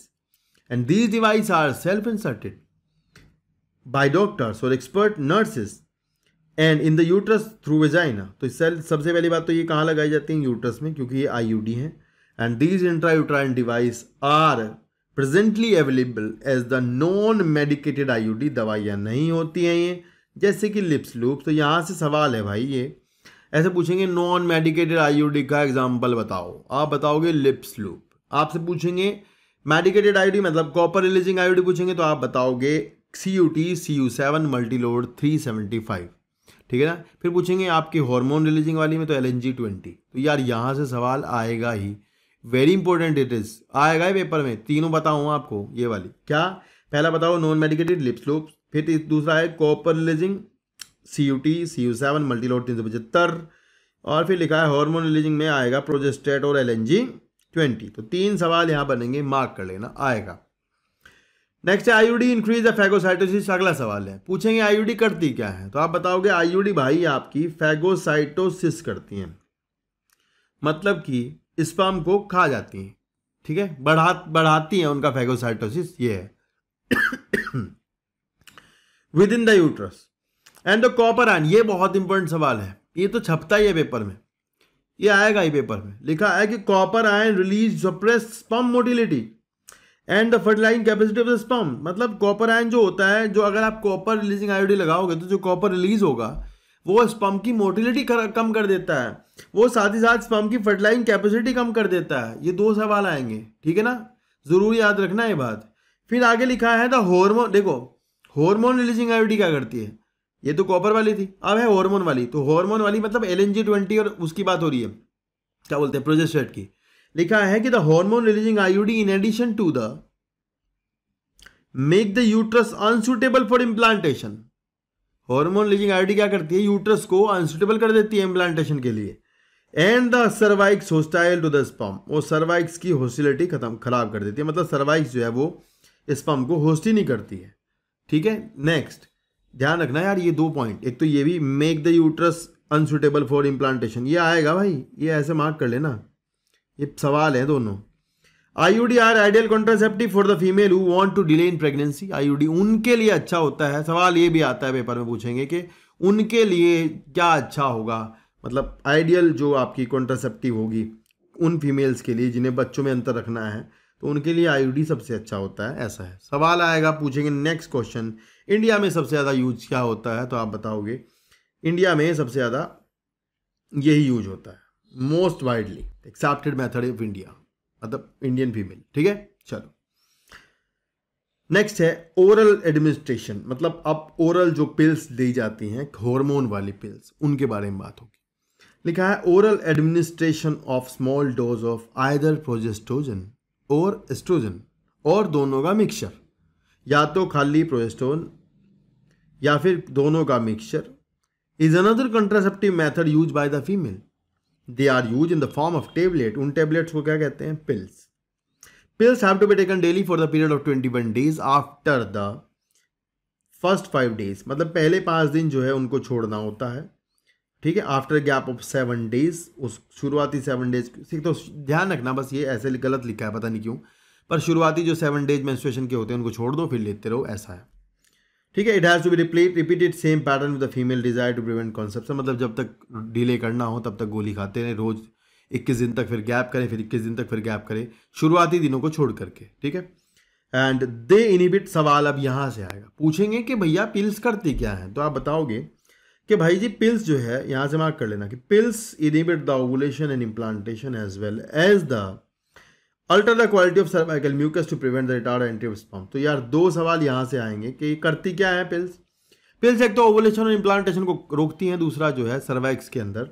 and these devices are self-inserted by doctors or expert nurses and in the uterus through vagina। तो सबसे पहली बात तो ये कहाँ लगाई जाती है, यूट्रस में, क्योंकि ये IUD हैं। and these intrauterine device are presently available as the non-medicated IUD। दवाइयाँ नहीं होती हैं ये, जैसे कि लिप्स लूप। तो यहाँ से सवाल है भाई, ये ऐसे पूछेंगे नॉन मेडिकेटेड IUD का एग्जाम्पल बताओ, आप बताओगे लिप्स लूप। आपसे पूछेंगे मेडिकेटेड IUD मतलब कॉपर रिलीजिंग IUD पूछेंगे तो आप बताओगे CUT CU7 मल्टीलोड 375। ठीक है ना। फिर पूछेंगे आपकी हार्मोन रिलीजिंग वाली में तो LNG 20। तो यार यहाँ से सवाल आएगा ही, वेरी इंपॉर्टेंट इट इज, आएगा पेपर में, तीनों बताऊँ आपको ये वाली। क्या पहला बताओ, नॉन मेडिकेटेड लिप्स लूप, फिर दूसरा है copper releasing CUT CU7 Multiload 375, और फिर लिखा है हार्मोन रिलीजिंग में आएगा प्रोजेस्टेट और LNG-20। तो 3 सवाल यहाँ बनेंगे, मार्क कर लेना, आएगा। नेक्स्ट है IUD इंक्रीज द फैगोसाइटोसिस। अगला सवाल है, पूछेंगे IUD करती क्या है, तो आप बताओगे IUD भाई आपकी फैगोसाइटोसिस करती हैं, मतलब कि स्पर्म को खा जाती हैं, ठीक है, बढ़ाती हैं उनका फैगोसाइटोसिस, ये है with in the uterus and the copper ion. ये बहुत इंपॉर्टेंट सवाल है, ये तो छपता ही है पेपर में, ये आएगा ही पेपर में। लिखा है कि copper ion release suppress sperm motility and the fertilising capacity of the sperm. मतलब कॉपर आयन जो होता है, जो अगर आप कॉपर रिलीजिंग IUD लगाओगे तो जो कॉपर रिलीज होगा वो स्पर्म की मोटिलिटी कम कर देता है, वो साथ ही साथ स्पर्म की फर्टिलाइजिंग कैपेसिटी कम कर देता है। ये 2 सवाल आएंगे, ठीक है ना, जरूर याद रखना ये बात। फिर आगे लिखा है द हार्मोन, देखो हार्मोन रिलीजिंग IUD क्या करती है, ये तो कॉपर वाली थी, अब है हार्मोन वाली। तो हार्मोन वाली मतलब LNG-20 और उसकी बात हो रही है, क्या बोलते हैं, प्रोजेस्टेट की। लिखा है कि the hormone releasing IUD in addition to the make the uterus unsuitable for implantation. Hormone releasing IUD क्या करती है, यूट्रस को अनसुटेबल कर देती है इम्प्लांटेशन के लिए। And the cervix hostile to the sperm, वो सर्वाइक्स की हॉस्टिलिटी खराब कर देती है, मतलब सर्वाइक्स जो है वो स्पर्म को होस्ट ही नहीं करती है, ठीक है। नेक्स्ट ध्यान रखना यार, ये 2 पॉइंट, एक तो ये भी make the uterus unsuitable for implantation, ये आएगा भाई, ये ऐसे मार्क कर लेना, ये सवाल है दोनों। IUD are ideal contraceptive for the female who want to delay in pregnancy. IUD उनके लिए अच्छा होता है, सवाल ये भी आता है पेपर में, पूछेंगे कि उनके लिए क्या अच्छा होगा, मतलब आइडियल जो आपकी कॉन्ट्रासेप्टिव होगी उन फीमेल्स के लिए जिन्हें बच्चों में अंतर रखना है, तो उनके लिए IUD सबसे अच्छा होता है, ऐसा है। सवाल आएगा, पूछेंगे नेक्स्ट क्वेश्चन, इंडिया में सबसे ज़्यादा यूज क्या होता है, तो आप बताओगे इंडिया में सबसे ज़्यादा यही यूज होता है, most widely accepted method of India, मतलब इंडियन फीमेल, ठीक है। चलो नेक्स्ट है ओरल एडमिनिस्ट्रेशन, मतलब अब ओरल जो पिल्स दी जाती हैं हार्मोन वाली पिल्स, उनके बारे में बात होगी। लिखा है oral administration of small dose of either progesterone और एस्ट्रोजन, और दोनों का मिक्सचर, या तो खाली प्रोजेस्टेरोन या फिर दोनों का mixture, is another contraceptive method use by the female. They are use in the form of tablet, उन टेबलेट्स को क्या कहते हैं, pills. Pills have to be taken daily for the period of 21 days after the first 5 days, मतलब पहले 5 दिन जो है उनको छोड़ना होता है, ठीक है। आफ्टर गैप ऑफ 7 days, उस शुरुआती 7 days, तो ध्यान रखना बस, ये ऐसे गलत लिखा है पता नहीं क्यों, पर शुरुआती जो 7 days मेंस्ट्रुएशन के होते हैं उनको छोड़ दो, फिर लेते रहो, ऐसा है, ठीक है। It has to be repeated same pattern with the female desire to prevent conception, मतलब जब तक डिले करना हो तब तक गोली खाते रहे, रोज 21 दिन तक, फिर गैप करें, फिर 21 दिन तक, फिर गैप करें, शुरुआती दिनों को छोड़ करके, ठीक है। एंड दे इनहिबिट, सवाल अब यहाँ से आएगा, पूछेंगे कि भैया पिल्स करती क्या है, तो आप बताओगे कि भाई जी पिल्स जो है, यहाँ से मार्क कर लेना कि pills inhibit the ovulation and implantation as well as the alter the quality of cervical mucus to prevent the retard entry of sperm. तो यार 2 सवाल यहाँ से आएंगे कि करती क्या है पिल्स। पिल्स एक तो ओवुलेशन और इम्प्लांटेशन को रोकती हैं, दूसरा जो है सर्वाइक्स के अंदर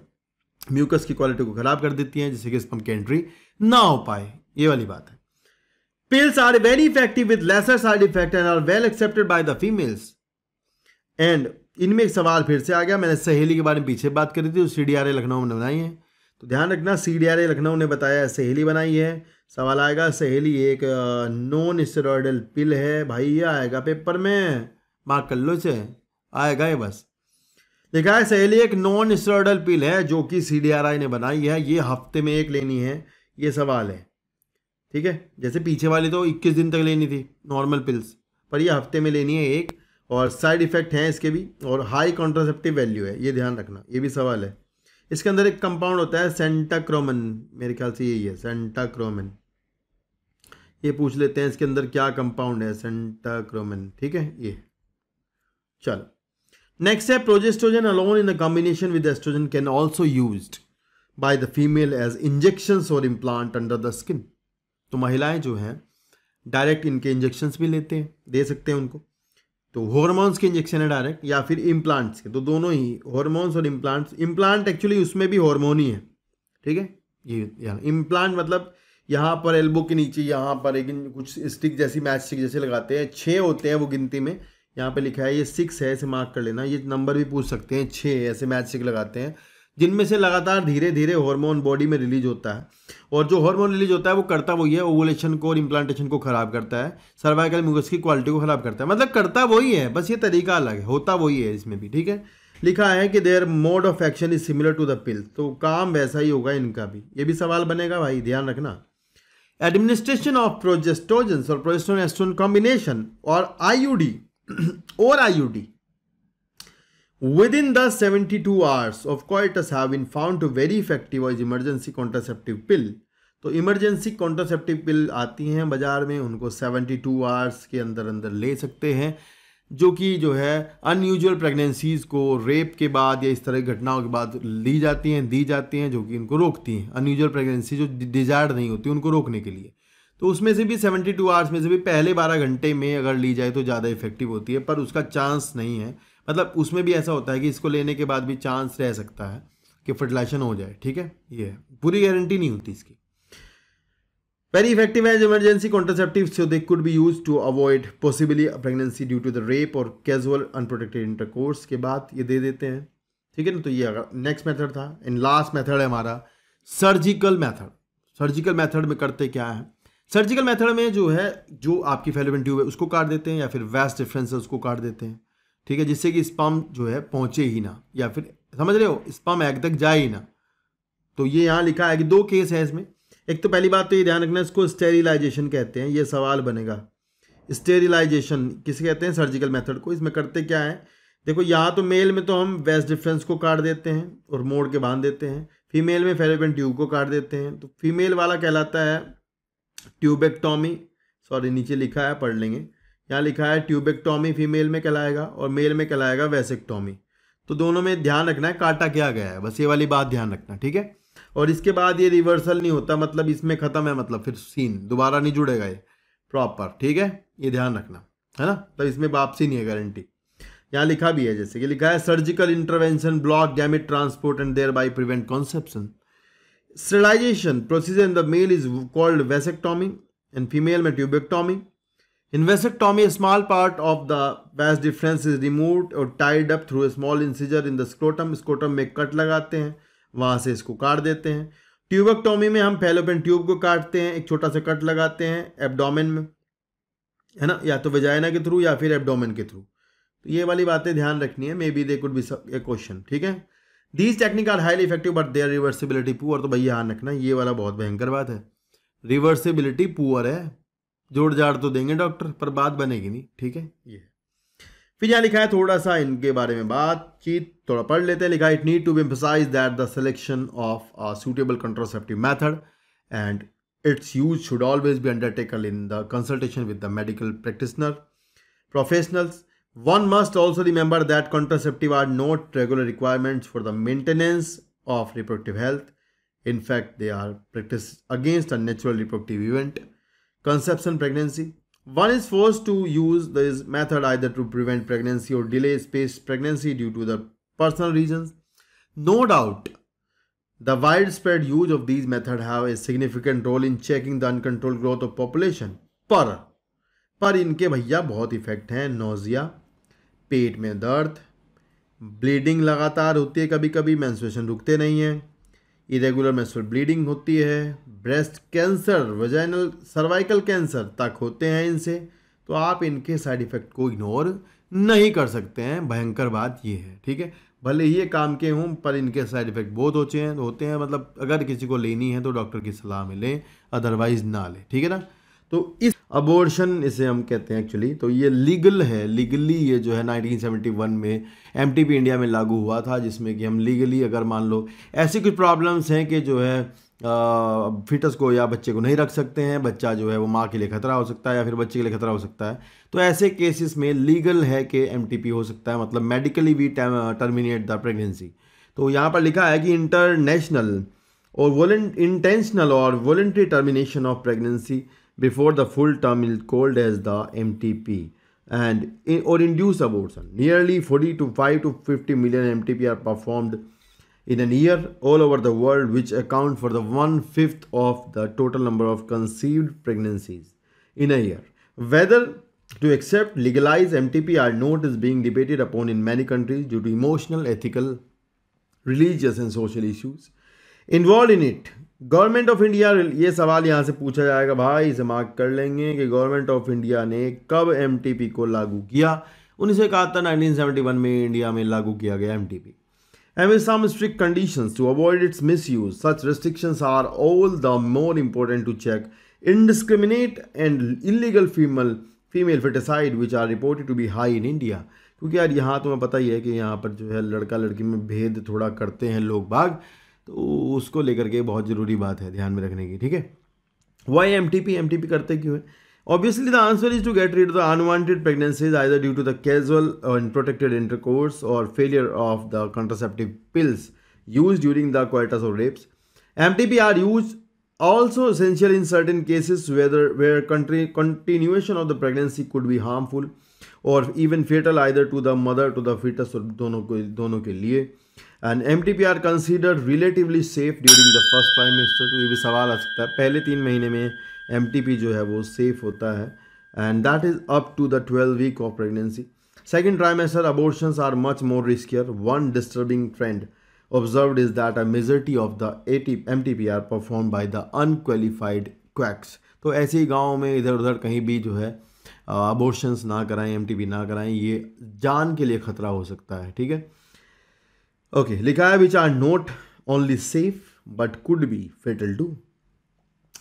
म्यूकस की क्वालिटी को खराब कर देती हैं, जिससे कि स्पर्म की एंट्री ना हो पाए, ये वाली बात है। Pills are very effective with lesser side effect and are well accepted by the females. And इनमें एक सवाल फिर से आ गया, मैंने सहेली के बारे में पीछे बात करी थी, CDRA लखनऊ ने बनाई है, तो ध्यान रखना CDRA लखनऊ ने बताया सहेली बनाई है। सवाल आएगा, सहेली एक नॉन स्टेरॉयडल पिल है, भाई ये आएगा पेपर में, मार्क कर लो इसे, आएगा ये बस। लिखा है सहेली एक नॉन स्टेरॉयडल पिल है जो कि CDRI ने बनाई है, ये हफ्ते में 1 लेनी है, ये सवाल है, ठीक है। जैसे पीछे वाली तो 21 दिन तक लेनी थी नॉर्मल पिल्स, पर ये हफ्ते में लेनी है 1, और साइड इफेक्ट हैं इसके भी, और हाई कॉन्ट्रासेप्टिव वैल्यू है, ये ध्यान रखना, ये भी सवाल है। इसके अंदर एक कंपाउंड होता है सेंटाक्रोमन, मेरे ख्याल से यही है सेंटाक्रोमन, ये पूछ लेते हैं इसके अंदर क्या कंपाउंड है, सेंटाक्रोमन, ठीक है ये। चलो नेक्स्ट है progesterone alone in the combination with oestrogen can also used by the female as injections और इम्प्लांट अंडर द स्किन। तो महिलाएं जो हैं डायरेक्ट इनके इंजेक्शंस भी लेते हैं, दे सकते हैं उनको, तो हॉर्मोन्स के इंजेक्शन है डायरेक्ट या फिर इम्प्लांट्स के, तो दोनों ही हॉर्मोन्स और इम्प्लांट्स। इम्प्लांट एक्चुअली उसमें भी हॉर्मोन ही है, ठीक है, ये इम्प्लांट मतलब यहाँ पर एल्बो के नीचे यहाँ पर एक कुछ स्टिक जैसी मैच स्टिक जैसे लगाते हैं, 6 होते हैं वो गिनती में। यहाँ पे लिखा है ये 6 है, इसे मार्क कर लेना। ये नंबर भी पूछ सकते हैं, 6 ऐसे मैच स्टिक लगाते हैं जिनमें से लगातार धीरे धीरे हार्मोन बॉडी में रिलीज होता है, और जो हार्मोन रिलीज होता है वो करता वही है, ओवुलेशन को और इम्प्लांटेशन को खराब करता है, सर्वाइकल म्यूकस की क्वालिटी को खराब करता है, मतलब करता वही है, बस ये तरीका अलग है, होता वही है इसमें भी, ठीक है। लिखा है कि their mode of action is similar to the pill, तो काम वैसा ही होगा इनका भी। ये भी सवाल बनेगा भाई, ध्यान रखना। एडमिनिस्ट्रेशन ऑफ प्रोजेस्टोजेंस और प्रोजेस्टेरोन एस्ट्रोजन कॉम्बिनेशन और आईयूडी और IUD within the 72 hours of coitus have been found to very effective as emergency contraceptive pill। तो इमरजेंसी कॉन्ट्रासेप्टिव पिल आती हैं बाजार में, उनको 72 आवर्स के अंदर अंदर ले सकते हैं, जो कि जो है अनयूजुअल प्रेगनेंसीज को रेप के बाद या इस तरह की घटनाओं के बाद दी जाती हैं, जो कि इनको रोकती हैं, अनयूजुअल प्रेगनेंसी जो डिजायर्ड नहीं होती उनको रोकने के लिए। तो उसमें से भी 72 आवर्स में से भी पहले 12 घंटे में अगर ली जाए तो ज़्यादा इफेक्टिव होती है, पर उसका चांस नहीं है, मतलब उसमें भी ऐसा होता है कि इसको लेने के बाद भी चांस रह सकता है कि फर्टिलाइजेशन हो जाए, ठीक है। ये पूरी गारंटी नहीं होती इसकी। Very effective as emergency contraceptive, so they could be use to avoid possibly pregnancy due to the rape और कैजुअल अनप्रोटेक्टेड इंटरकोर्स के बाद ये दे देते हैं, ठीक है ना। तो ये अगर नेक्स्ट मेथड था। इन लास्ट मेथड है हमारा सर्जिकल मेथड। सर्जिकल मेथड में करते क्या है, सर्जिकल मेथड में जो है जो आपकी फैलोपियन ट्यूब है उसको काट देते हैं, या फिर वास डिफरेंस है उसको काट देते हैं, ठीक है, जिससे कि स्पर्म जो है पहुंचे ही ना, या फिर समझ रहे हो स्पर्म एग तक जाए ही ना। तो ये यहाँ लिखा है कि 2 केस है इसमें। एक तो पहली बात तो ये ध्यान रखना, इसको स्टेरिलाइजेशन कहते हैं, ये सवाल बनेगा। स्टेरिलाइजेशन किसे कहते हैं, सर्जिकल मेथड को। इसमें करते क्या है, देखो यहाँ तो मेल में तो हम वेस्ट डिफरेंस को काट देते हैं और मोड़ के बांध देते हैं, फीमेल में फैलोपियन ट्यूब को काट देते हैं। तो फीमेल वाला कहलाता है ट्यूबेक्टोमी, सॉरी नीचे लिखा है पढ़ लेंगे, यहाँ लिखा है ट्यूबेक्टोमी फीमेल में कहलाएगा और मेल में कहलाएगा वेसेक्टोमी। तो दोनों में ध्यान रखना है काटा क्या गया है, बस ये वाली बात ध्यान रखना, ठीक है। और इसके बाद ये रिवर्सल नहीं होता, मतलब इसमें खत्म है, मतलब फिर सीन दोबारा नहीं जुड़ेगा ये प्रॉपर, ठीक है, ये ध्यान रखना है ना। तो इसमें वापसी नहीं है गारंटी। यहाँ लिखा भी है, जैसे कि लिखा है surgical intervention block gamete transport and thereby prevent conception. Sterilisation procedure in the male is called vasectomy and female में tubectomy. In vasectomy, a small part of the vas deferens is removed or tied up through a small incision in the scrotum। Scrotum में cut लगाते हैं, वहाँ से इसको काट देते हैं। ट्यूबेक्टोमी में हम फैलोपियन ट्यूब को काटते हैं, एक छोटा सा कट लगाते हैं एब्डोमेन में, है ना, या तो वजाइना के थ्रू या फिर एब्डोमेन के थ्रू। तो ये वाली बातें ध्यान रखनी है, maybe they could be a question, ठीक है। These technique are highly effective but their reversibility poor. तो भाई ध्यान रखना, ये वाला बहुत भयंकर बात है, रिवर्सिबिलिटी पुअर है, जोड़ जाड़ तो देंगे डॉक्टर पर बात बनेगी नहीं, ठीक है। ये फिर यहाँ लिखा है थोड़ा सा इनके बारे में बातचीत थोड़ा पढ़ लेते हैं। लिखा है it need to be emphasise that the selection of a suitable contraceptive method and its use should always be undertaken in the consultation with the medical practitioner professionals. One must also remember that contraceptive are not regular requirements for the maintenance of reproductive health. In fact they are practice against a natural reproductive event conception pregnancy। One is forced to use this method either to prevent pregnancy or delay spaced pregnancy due to the personal reasons। No doubt the widespread use of these methods have a significant role in checking the uncontrolled growth of population। पर इनके भैया बहुत effect हैं। Nausea, पेट में दर्द, bleeding लगातार होती है, कभी कभी मेंस्ट्रुएशन रुकते नहीं है, इरेगुलर मेंस्ट्रुअल ब्लीडिंग होती है, breast cancer, vaginal cervical cancer तक होते हैं इनसे। तो आप इनके साइड इफेक्ट को इग्नोर नहीं कर सकते हैं, भयंकर बात ये है, ठीक है। भले ही ये काम के हों पर इनके साइड इफेक्ट बहुत होते हैं, मतलब अगर किसी को लेनी है तो डॉक्टर की सलाह में लें, अदरवाइज ना लें, ठीक है ना। तो इस अबॉर्शन इसे हम कहते हैं एक्चुअली, तो ये लीगल है, लीगली ये जो है 1971 में एमटीपी इंडिया में लागू हुआ था, जिसमें कि हम लीगली अगर मान लो ऐसी कुछ प्रॉब्लम्स हैं कि जो है फिटस को या बच्चे को नहीं रख सकते हैं, बच्चा जो है वो माँ के लिए खतरा हो सकता है या फिर बच्चे के लिए खतरा हो सकता है, तो ऐसे केसेस में लीगल है कि एमटीपी हो सकता है, मतलब medically we terminate the pregnancy. तो यहाँ पर लिखा है कि इंटरनेशनल और इंटेंशनल और voluntary termination of pregnancy before the full term is called as the MTP or induced abortion। Nearly 45 to 50 million MTP are performed in an year all over the world, which account for the 1/5 of the total number of conceived pregnancies in a year. Whether to accept legalized MTP or not is being debated upon in many countries due to emotional, ethical, religious and social issues involved in it. Government of India, ये सवाल यहाँ से पूछा जाएगा भाई, इसे mark कर लेंगे कि गवर्नमेंट ऑफ इंडिया ने कब एमटीपी को लागू किया। 1971 1971 में इंडिया में लागू किया गया MTP. And with some strict conditions to avoid its misuse, such restrictions are all the more important to check indiscriminate and illegal female feticide which are reported to be high in India. क्योंकि यार यहाँ तुम्हें पता ही है कि यहाँ पर जो है लड़का लड़की में भेद थोड़ा करते हैं लोग बाग, तो उसको लेकर के बहुत ज़रूरी बात है ध्यान में रखने की, ठीक है। वाई एमटीपी करते क्यों है? Obviously, the answer is to get rid of the unwanted pregnancies either due to the casual or unprotected intercourse or failure of the contraceptive pills used during the coitus or rapes. MTP are used also essential in certain cases where continuation of the pregnancy could be harmful or even fatal either to the mother to the fetus or दोनों के लिए. And MTP are considered relatively safe during the first trimester. तो ये भी सवाल आ सकता है, पहले 3 महीने में MTP जो है वो सेफ होता है, and that is up to the 12 week of pregnancy. Second trimester abortions are much more riskier. One disturbing trend observed is that a majority of the MTP are performed by the unqualified quacks. तो ऐसे ही गाँव में इधर उधर कहीं भी जो है abortions ना कराएं, MTP ना कराएं, ये जान के लिए खतरा हो सकता है, ठीक है। ओके, लिखा है which are not only safe but could be fatal too.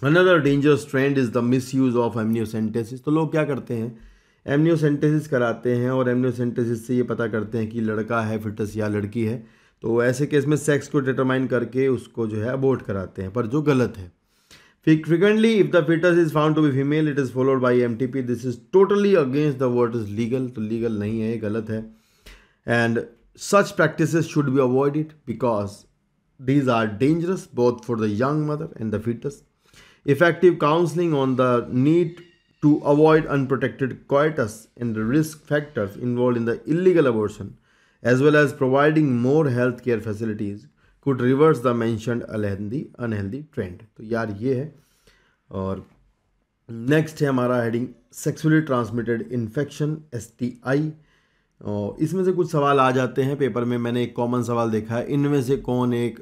Another dangerous trend is the misuse of amniocentesis. तो लोग क्या करते हैं, एमनियोसेंटेसिस कराते हैं और एमनियोसेंटेसिस से ये पता करते हैं कि लड़का है फिटस या लड़की है, तो ऐसे केस में सेक्स को डिटरमाइन करके उसको जो है अबॉर्ट कराते हैं, पर जो गलत है। Frequently, if the fetus is found to be female, it is followed by MTP. This is totally against the what is legal. तो लीगल नहीं है, गलत है, and such practices should be avoided because these are dangerous both for the young mother and the fetus. Effective counseling on the need to avoid unprotected coitus and the risk factors involved in the illegal abortion, as well as providing more healthcare facilities, could reverse the mentioned unhealthy trend. तो यार ये है। और next है हमारा heading sexually transmitted infection STI। और इसमें से कुछ सवाल आ जाते हैं पेपर में। मैंने एक कॉमन सवाल देखा है, इनमें से कौन एक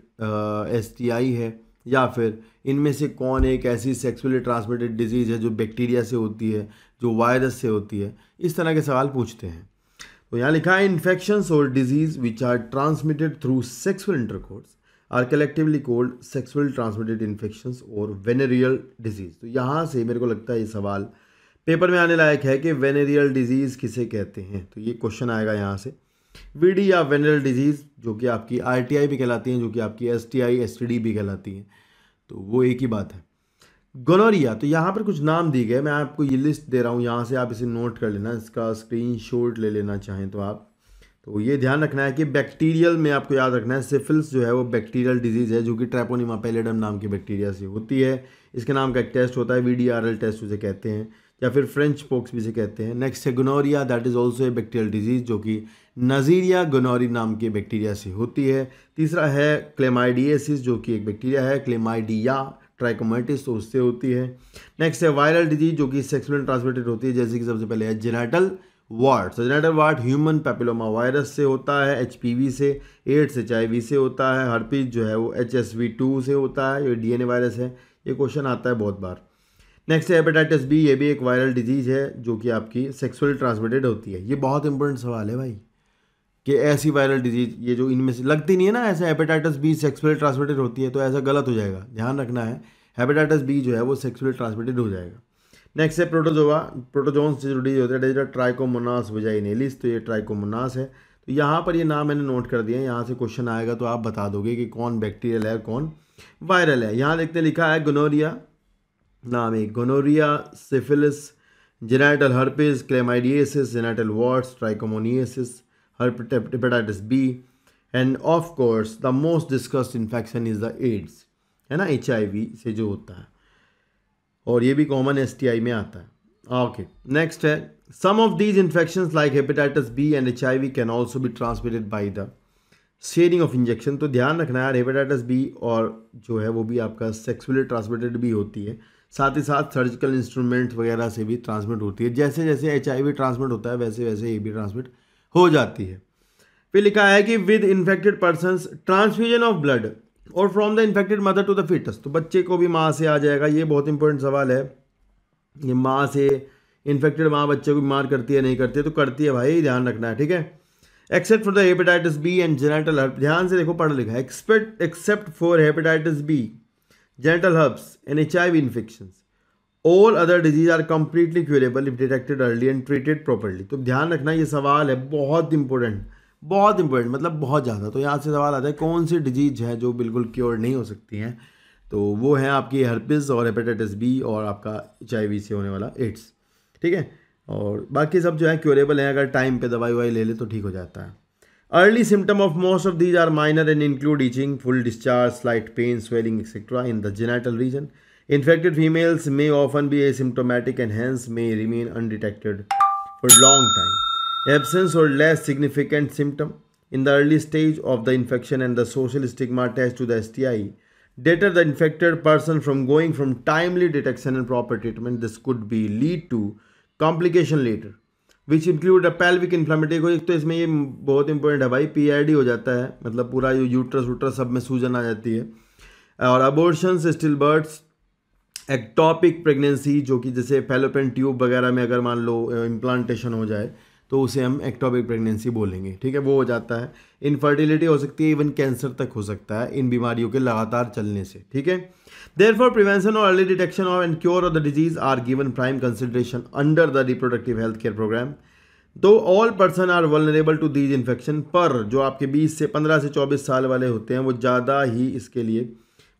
STI है या फिर इनमें से कौन एक ऐसी सेक्सुअली ट्रांसमिटेड डिजीज़ है जो बैक्टीरिया से होती है, जो वायरस से होती है। इस तरह के सवाल पूछते हैं। तो यहाँ लिखा है इन्फेक्शंस और diseases which are transmitted through sexual intercourse are collectively called sexual transmitted infections और वेनेरियल डिजीज़। तो यहाँ से मेरे को लगता है ये सवाल पेपर में आने लायक है कि वेनेरियल डिजीज़ किसे कहते हैं। तो ये क्वेश्चन आएगा यहाँ से। VD या वेनेरियल डिजीज़ जो कि आपकी RTI भी कहलाती हैं, जो कि आपकी STI STD भी कहलाती हैं, तो वो एक ही बात है। गोनोरिया, तो यहाँ पर कुछ नाम दिए गए, मैं आपको ये लिस्ट दे रहा हूँ, यहाँ से आप इसे नोट कर लेना, इसका स्क्रीनशॉट ले लेना चाहें तो आप। तो ये ध्यान रखना है कि बैक्टीरियल में आपको याद रखना है, सिफिल्स जो है वो बैक्टीरियल डिजीज़ है जो कि ट्रैपोनिमा पैलिडम नाम की बैक्टीरिया से होती है। इसके नाम का एक टेस्ट होता है, VDRL टेस्ट उसे कहते हैं, या फिर फ्रेंच पोक्स भी इसे कहते हैं। नेक्स्ट है gonorrhoea, that is also a bacterial disease जो कि नजीरिया गोनोरी नाम की बैक्टीरिया से होती है। तीसरा है क्लेमाइडियसिस जो कि एक बैक्टीरिया है, क्लेमाइडिया ट्राइकोमाइटिस तो उससे होती है। नेक्स्ट है वायरल डिजीज जो कि सेक्सुअली ट्रांसमिटेड होती है, जैसे कि सबसे पहले है जेनिटल वार्ट। तो genital ward human papilloma virus से होता है, HPV से, एड्स HIV से होता है, हर्पीज जो है वो HSV2 से होता है, ये DNA वायरस है। ये क्वेश्चन आता है बहुत बार। नेक्स्ट है हेपेटाइटिस B, ये भी एक वायरल डिजीज़ है जो कि आपकी सेक्सुअली ट्रांसमिटेड होती है। ये बहुत इंपॉर्टेंट सवाल है भाई कि ऐसी वायरल डिजीज़ ये जो इनमें से लगती नहीं है ना, ऐसा हेपेटाइटिस B सेक्सुअली ट्रांसमिटेड होती है, तो ऐसा गलत हो जाएगा, ध्यान रखना है। हेपेटाइटिस B जो है वो सेक्सुअली ट्रांसमिटेड हो जाएगा। नेक्स्ट है प्रोटोजोआ, प्रोटोजोन से जुड़ी होती है डिजीज ट्राइकोमोनास वजाइनेलिस, तो ये ट्राइकोमोनास है। तो यहाँ पर ये नाम मैंने नोट कर दिया है, यहाँ से क्वेश्चन आएगा तो आप बता दोगे कि कौन बैक्टीरियल है कौन वायरल है। यहाँ देखते लिखा है गोनोरिया, नाम एक gonorrhoea, syphilis, genital herpes, chlamydiasis, genital warts, trichomoniasis, hepatitis B, and of course the most discussed infection is the AIDS, है ना, HIV से जो होता है, और ये भी कॉमन STI में आता है। ओके, नेक्स्ट है some of these infections like hepatitis B and HIV can also be transmitted by the sharing of injection, तो ध्यान रखना है हेपेटाइटिस बी और जो है वो भी आपका सेक्सुअली ट्रांसमिटेड भी होती है, साथ ही साथ सर्जिकल इंस्ट्रूमेंट्स वगैरह से भी ट्रांसमिट होती है। जैसे जैसे HIV ट्रांसमिट होता है वैसे वैसे ये भी ट्रांसमिट हो जाती है। फिर लिखा है कि with infected persons transfusion of blood और from the infected mother to the foetus, तो बच्चे को भी माँ से आ जाएगा। ये बहुत इंपॉर्टेंट सवाल है, ये माँ से इन्फेक्टेड माँ बच्चे को बीमार करती है नहीं करती है? तो करती है भाई, ध्यान रखना है, ठीक है। Except for the hepatitis B and genital herp, ध्यान से देखो पढ़ लिखा है, except for hepatitis B, genital herps and HIV infections, all other disease are completely curable if detected early and treated properly. तो ध्यान रखना ये सवाल है बहुत इंपॉर्टेंट, बहुत इंपॉर्टेंट, मतलब बहुत ज़्यादा। तो यहाँ से सवाल आता है कौन सी डिजीज है जो बिल्कुल क्योर नहीं हो सकती हैं, तो वो है आपकी हर्पिस और हेपेटाइटिस बी और आपका HIV से होने वाला एड्स, ठीक है। और बाकी सब जो है क्योरेबल है, अगर टाइम पे दवाई ववाई ले ले तो ठीक हो जाता है। Early symptom of most of these are minor and include itching, full discharge, slight pain, swelling etcetera in the genital region. Infected females may often be asymptomatic and hence may remain undetected for long time. Absence or less significant symptom in the early stage of the infection and the social stigma attached to the STI deter the infected person from going from timely detection and proper treatment. This could be lead to complication later, which include a pelvic inflammatory। एक तो इसमें ये बहुत important है भाई, PID हो जाता है, मतलब पूरा यूट्रस वूट्रस सब में सूजन आ जाती है। और abortions, still birds, ectopic pregnancy, जो कि जैसे फैलोपियन ट्यूब वगैरह में अगर मान लो इम्प्लांटेशन हो जाए तो उसे हम एक्टॉपिक प्रेगनेंसी बोलेंगे, ठीक है, वो हो जाता है। इनफर्टिलिटी हो सकती है, इवन कैंसर तक हो सकता है इन बीमारियों के लगातार चलने से, ठीक है। देयरफॉर प्रिवेंशन और अर्ली डिटेक्शन और and cure of the disease are given prime consideration under the reproductive health care programme. तो all person are vulnerable to these infection, पर जो आपके 20 से 15 से 24 साल वाले होते हैं वो ज़्यादा ही इसके लिए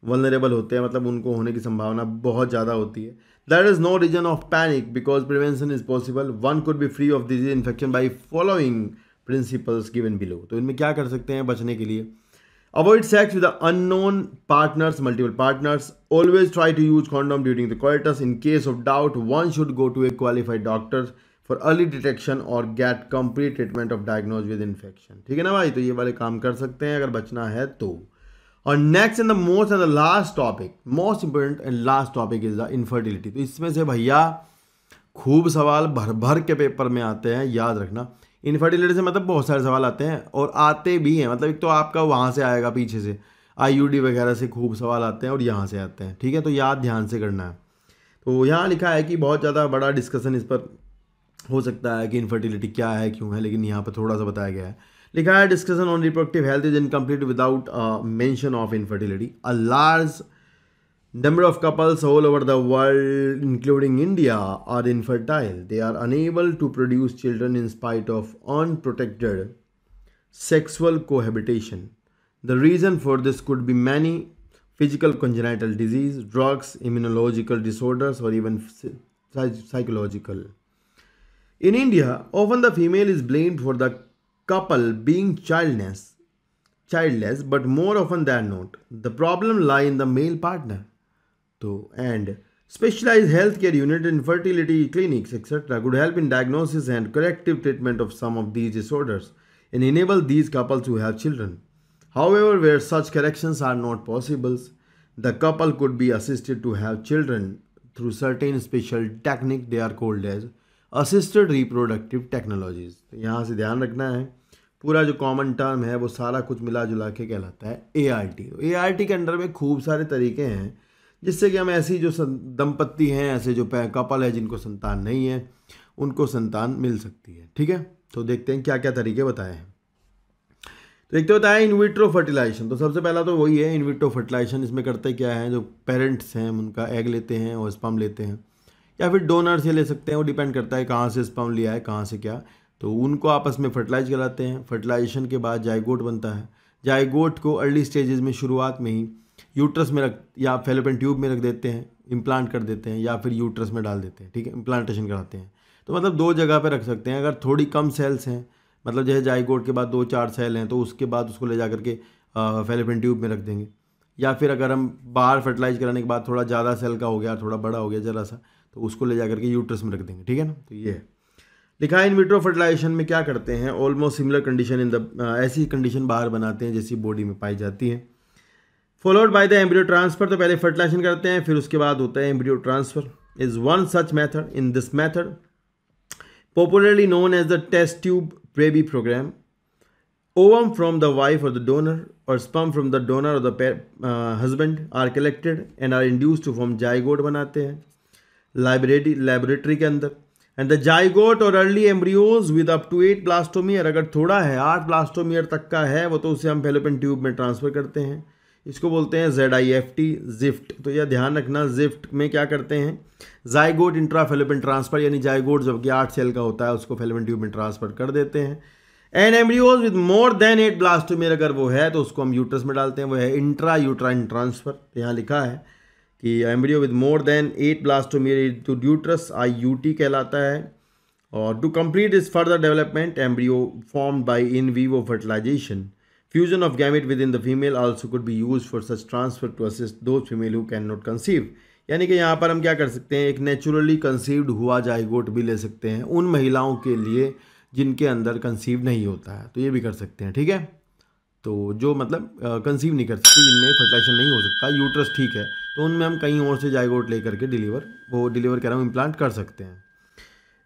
वल्नरेबल होते हैं, मतलब उनको होने की संभावना बहुत ज़्यादा होती है। There is no reason of panic because prevention is possible. One could be free of disease infection by following principles given below. तो इनमें क्या कर सकते हैं बचने के लिए? Avoid sex with the unknown partners, multiple partners. Always try to use condom during the coitus. In case of doubt, one should go to a qualified doctor for early detection or get complete treatment of diagnosed with infection. ठीक है ना भाई, तो ये वाले काम कर सकते हैं अगर बचना है तो। और next and the most and the last topic, most important and last topic is the infertility. तो इसमें से भैया खूब सवाल भर भर के पेपर में आते हैं, याद रखना। इनफर्टिलिटी से मतलब बहुत सारे सवाल आते हैं और आते भी हैं, मतलब एक तो आपका वहाँ से आएगा पीछे से IUD वगैरह से खूब सवाल आते हैं और यहाँ से आते हैं, ठीक है, तो याद ध्यान से करना है। तो यहाँ लिखा है कि बहुत ज़्यादा बड़ा डिस्कशन इस पर हो सकता है कि इनफर्टिलिटी क्या है क्यों है, लेकिन यहाँ पर थोड़ा सा बताया गया है। लिखा है discussion on reproductive health is incomplete without mention of infertility. A large number of couples all over the world including India are infertile. They are unable to produce children in spite of unprotected sexual cohabitation. The reason for this could be many: physical congenital disease, drugs, immunological disorders, or even psychological. In India, often the female is blamed for the couple being childless, but more often than not, the problem lies in the male partner. So, and specialized healthcare unit, infertility clinics, etc. could help in diagnosis and corrective treatment of some of these disorders and enable these couples to have children. However, where such corrections are not possible, the couple could be assisted to have children through certain special technique they are called as assisted reproductive technologies. तो यहाँ से ध्यान रखना है, पूरा जो common term है वो सारा कुछ मिला जुला के कहलाता है ART। तो ART के अंडर में खूब सारे तरीके हैं जिससे कि हम ऐसी जो दंपत्ति हैं, ऐसे जो कपल है जिनको संतान नहीं है, उनको संतान मिल सकती है, ठीक है। तो देखते हैं क्या क्या तरीके बताए हैं। तो एक तो बताया इन विट्रो फर्टिलाइजेशन। तो सबसे पहला तो वही है इन विट्रो फर्टिलाइजेशन। इसमें करते क्या है, जो पेरेंट्स हैं उनका एग लेते हैं और स्पर्म लेते हैं, या फिर डोनर से ले सकते हैं, वो डिपेंड करता है कहाँ से स्पर्म लिया है, कहाँ से क्या। तो उनको आपस में फर्टिलाइज कराते हैं। फर्टिलाइजेशन के बाद जाइगोट बनता है। जाइगोट को अर्ली स्टेजेस में, शुरुआत में ही यूट्रस में रख या फैलोपियन ट्यूब में रख देते हैं, इम्प्लांट कर देते हैं, या फिर यूट्रस में डाल देते हैं, ठीक है, इम्प्लांटेशन कराते हैं। तो मतलब दो जगह पे रख सकते हैं। अगर थोड़ी कम सेल्स हैं, मतलब जैसे जाइगोट के बाद 2-4 सेल हैं, तो उसके बाद उसको ले जा करके फैलोपियन ट्यूब में रख देंगे। या फिर अगर हम बाहर फर्टिलाइज कराने के बाद थोड़ा ज़्यादा सेल का हो गया, थोड़ा बड़ा हो गया ज़रा सा, तो उसको ले जा करके यूट्रस में रख देंगे, ठीक है ना। तो ये है। लिखा है इन विट्रो फर्टिलाइजेशन में क्या करते हैं, almost similar condition in the, ऐसी कंडीशन बाहर बनाते हैं जैसी बॉडी में पाई जाती है। Followed by the embryo transfer, तो पहले फर्टिलाइजेशन करते हैं फिर उसके बाद होता है embryo transfer. Is one such method. In this method popularly known as the test tube baby program, ovum from the wife or the donor or sperm from the donor or the husband are collected and are induced to form zygote बनाते हैं laboratory के अंदर। and the zygote or early embryos with up to 8 blastomeres, अगर थोड़ा है 8 blastomeres तक का है वो तो उसे हम fallopian ट्यूब में ट्रांसफ़र करते हैं। इसको बोलते हैं ZIFT, जिफ्ट। तो यह ध्यान रखना, जिफ्ट में क्या करते हैं, जाइगोट इंट्रा फेलोपियन ट्रांसफर, यानी जाइगोट जबकि 8 सेल का होता है उसको फेलोपियन ट्यूब में ट्रांसफर कर देते हैं। And embryos with more than 8 ब्लास्टोमेर अगर वो है तो उसको हम यूट्रस में डालते हैं, वो है इंट्रा यूट्राइन ट्रांसफर। यहाँ लिखा है कि embryo with more than 8 blastomere to uterus IUT कहलाता है। और टू कंप्लीट इस further development embryo formed by in vivo fertilisation, fusion of gamete within the female also could be used for such transfer to assist those female who cannot conceive। यानी कि यहाँ पर हम क्या कर सकते हैं, एक नेचुरली कंसीव्ड हुआ जाइगोट भी ले सकते हैं उन महिलाओं के लिए जिनके अंदर कंसीव नहीं होता है, तो ये भी कर सकते हैं। ठीक है, तो जो मतलब कंसीव नहीं कर सकते, जिनमें फर्टिलाइजेशन नहीं हो सकता, यूट्रस ठीक है, तो उनमें हम कहीं और से जाइगोट लेकर के डिलीवर कह रहा हूँ इम्प्लांट कर सकते हैं।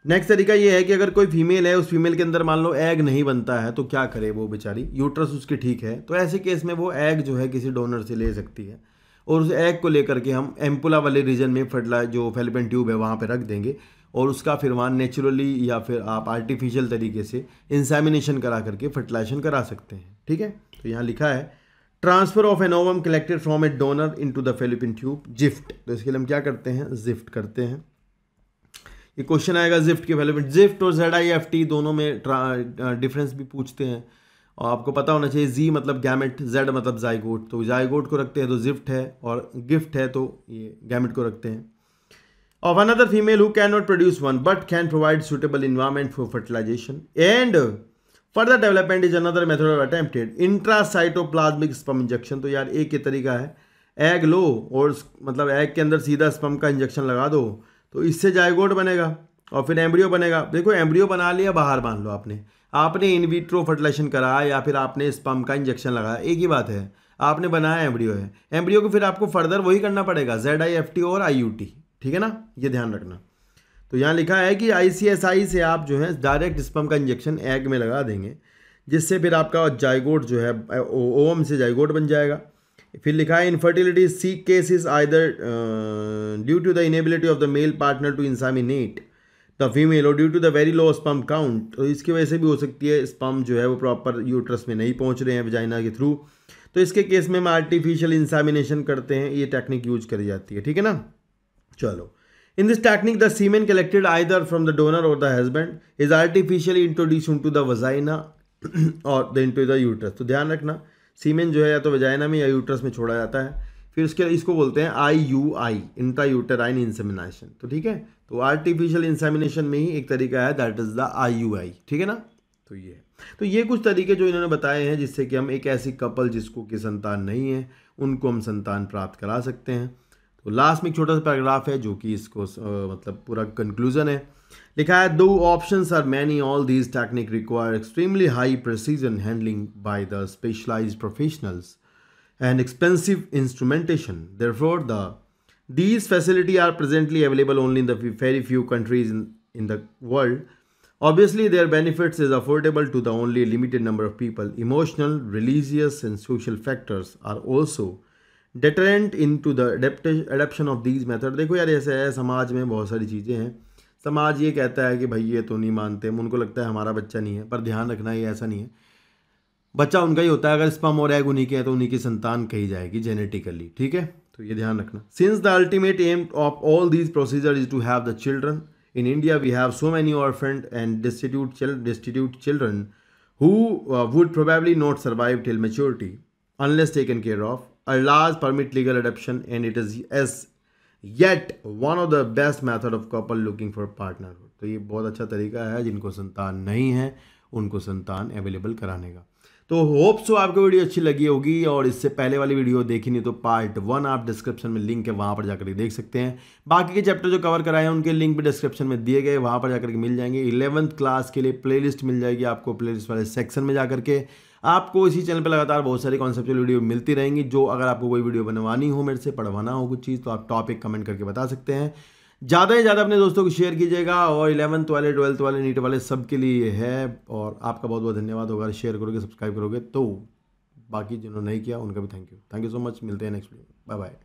नेक्स्ट तरीका ये है कि अगर कोई फीमेल है, उस फीमेल के अंदर मान लो एग नहीं बनता है तो क्या करे वो बेचारी, यूट्रस उसकी ठीक है, तो ऐसे केस में वो एग जो है किसी डोनर से ले सकती है और उस एग को लेकर के हम एम्पुला वाले रीजन में जो फेलोपियन ट्यूब है वहाँ पे रख देंगे और उसका फिर वहाँ नेचुरली या फिर आप आर्टिफिशियल तरीके से इंसेमिनेशन करा करके फर्टिलाइजेशन करा सकते हैं। ठीक है, तो यहाँ लिखा है transfer of an ovum collected from A donor into the fallopian tube, gift. तो इसके लिए हम क्या करते हैं, जिफ्ट करते हैं। ये क्वेश्चन आएगा जिफ्ट के फेलोपियन, जिफ्ट और ZIFT दोनों में डिफरेंस भी पूछते हैं और आपको पता होना चाहिए। जी मतलब गैमेट, Z मतलब जाइगोट, तो जाइगोट को रखते हैं तो जिफ्ट है और गिफ्ट है तो ये गैमेट को रखते हैं। Of another female who can not produce one but can provide suitable environment for fertilisation and further development is another method of attempted intracytoplasmic sperm injection. तो यार एक ही तरीका है, एग लो और मतलब एग के अंदर सीधा स्पर्म का इंजेक्शन लगा दो तो इससे जाइगोट बनेगा और फिर एम्ब्रियो बनेगा। देखो एम्ब्रियो बना लिया बाहर, मान लो आपने इन विट्रो फर्टिलाइजेशन कराया या फिर आपने स्पर्म का इंजेक्शन लगाया, एक ही बात है, आपने बनाया एम्ब्रियो है, एम्ब्रियो को फिर आपको फर्दर वही करना पड़ेगा ZIFT और IUT। ठीक है ना, ये ध्यान रखना। तो यहाँ लिखा है कि ICSI से आप जो है डायरेक्ट स्पर्म का इंजेक्शन एग में लगा देंगे जिससे फिर आपका जाइगोट जो है ओवम से जाइगोट बन जाएगा। फिर लिखा है infertility see cases either due to the inability of the male partner to inseminate the female और due to the very low sperm count. तो इसकी वजह से भी हो सकती है स्पर्म जो है वो प्रॉपर यूट्रस में नहीं पहुंच रहे हैं वजाइना के थ्रू, तो इसके केस में हम आर्टिफिशियल इंसेमिनेशन करते हैं, ये टेक्निक यूज करी जाती है। ठीक है ना, चलो। In this technique the semen collected either from the donor और the husband is artificially introduce into the vagina और द इनटू द यूट्रस। तो ध्यान रखना, सीमेन जो है या तो वजाइना में या यूट्रस में छोड़ा जाता है, फिर इसको बोलते हैं IUI, इंट्रा यूटेराइन इंसेमिनेशन। तो ठीक है, तो आर्टिफिशियल इंसेमिनेशन में ही एक तरीका है, दैट इज द IUI। ठीक है ना, तो ये कुछ तरीके जो इन्होंने बताए हैं जिससे कि हम एक ऐसी कपल जिसको कि संतान नहीं है उनको हम संतान प्राप्त करा सकते हैं। तो लास्ट में एक छोटा सा पैराग्राफ है जो कि इसको मतलब पूरा कंक्लूजन है। लिखा है दो options are many, all these technique require extremely high precision handling by the specialised professionals and expensive instrumentation. Therefore, these facilities are presently available only in the very few countries in the world. Obviously, their benefits is affordable to the only limited number of people. Emotional, religious, and social factors are also deterrent into the adoption of these methods. देखो यार ऐसे है, समाज में बहुत सारी चीज़ें हैं। समाज ये कहता है कि भाई ये तो नहीं मानते, उनको लगता है हमारा बच्चा नहीं है, पर ध्यान रखना ये ऐसा नहीं है, बच्चा उनका ही होता है। अगर स्पर्म और एग उन्हीं के हैं तो उन्हीं की संतान कही जाएगी जेनेटिकली। ठीक है, तो ये ध्यान रखना। Since the ultimate aim of all these procedure is to have the children, in India we have so many orphan and destitute children who would probably not survive till maturity unless taken care of. Our laws permit legal adoption and it is as yet one of the best method of couple looking for partnerhood. तो ये बहुत अच्छा तरीका है, जिनको संतान नहीं है उनको संतान अवेलेबल कराने का। तो होप सो आपको वीडियो अच्छी लगी होगी, और इससे पहले वाली वीडियो देखी नहीं तो पार्ट 1 आप डिस्क्रिप्शन में लिंक है वहाँ पर जाकर के देख सकते हैं। बाकी के चैप्टर जो कवर कराए हैं उनके लिंक भी डिस्क्रिप्शन में दिए गए, वहाँ पर जाकर के मिल जाएंगे। 11th क्लास के लिए प्लेलिस्ट मिल जाएगी आपको, प्लेलिस्ट वाले सेक्शन में जाकर के आपको इसी चैनल पर लगातार बहुत सारी कॉन्सेप्चुअल वीडियो मिलती रहेंगी। जो अगर आपको कोई वीडियो बनवानी हो, मेरे से पढ़वाना हो कुछ चीज़, तो आप टॉपिक कमेंट करके बता सकते हैं। ज़्यादा से ज़्यादा अपने दोस्तों को शेयर कीजिएगा, और 11th वाले 12th वाले नीट वाले सब के लिए है। और आपका बहुत बहुत धन्यवाद होगा, शेयर करोगे सब्सक्राइब करोगे तो। बाकी जिन्होंने नहीं किया उनका भी थैंक यू सो मच। मिलते हैं नेक्स्ट वीडियो, बाय बाय।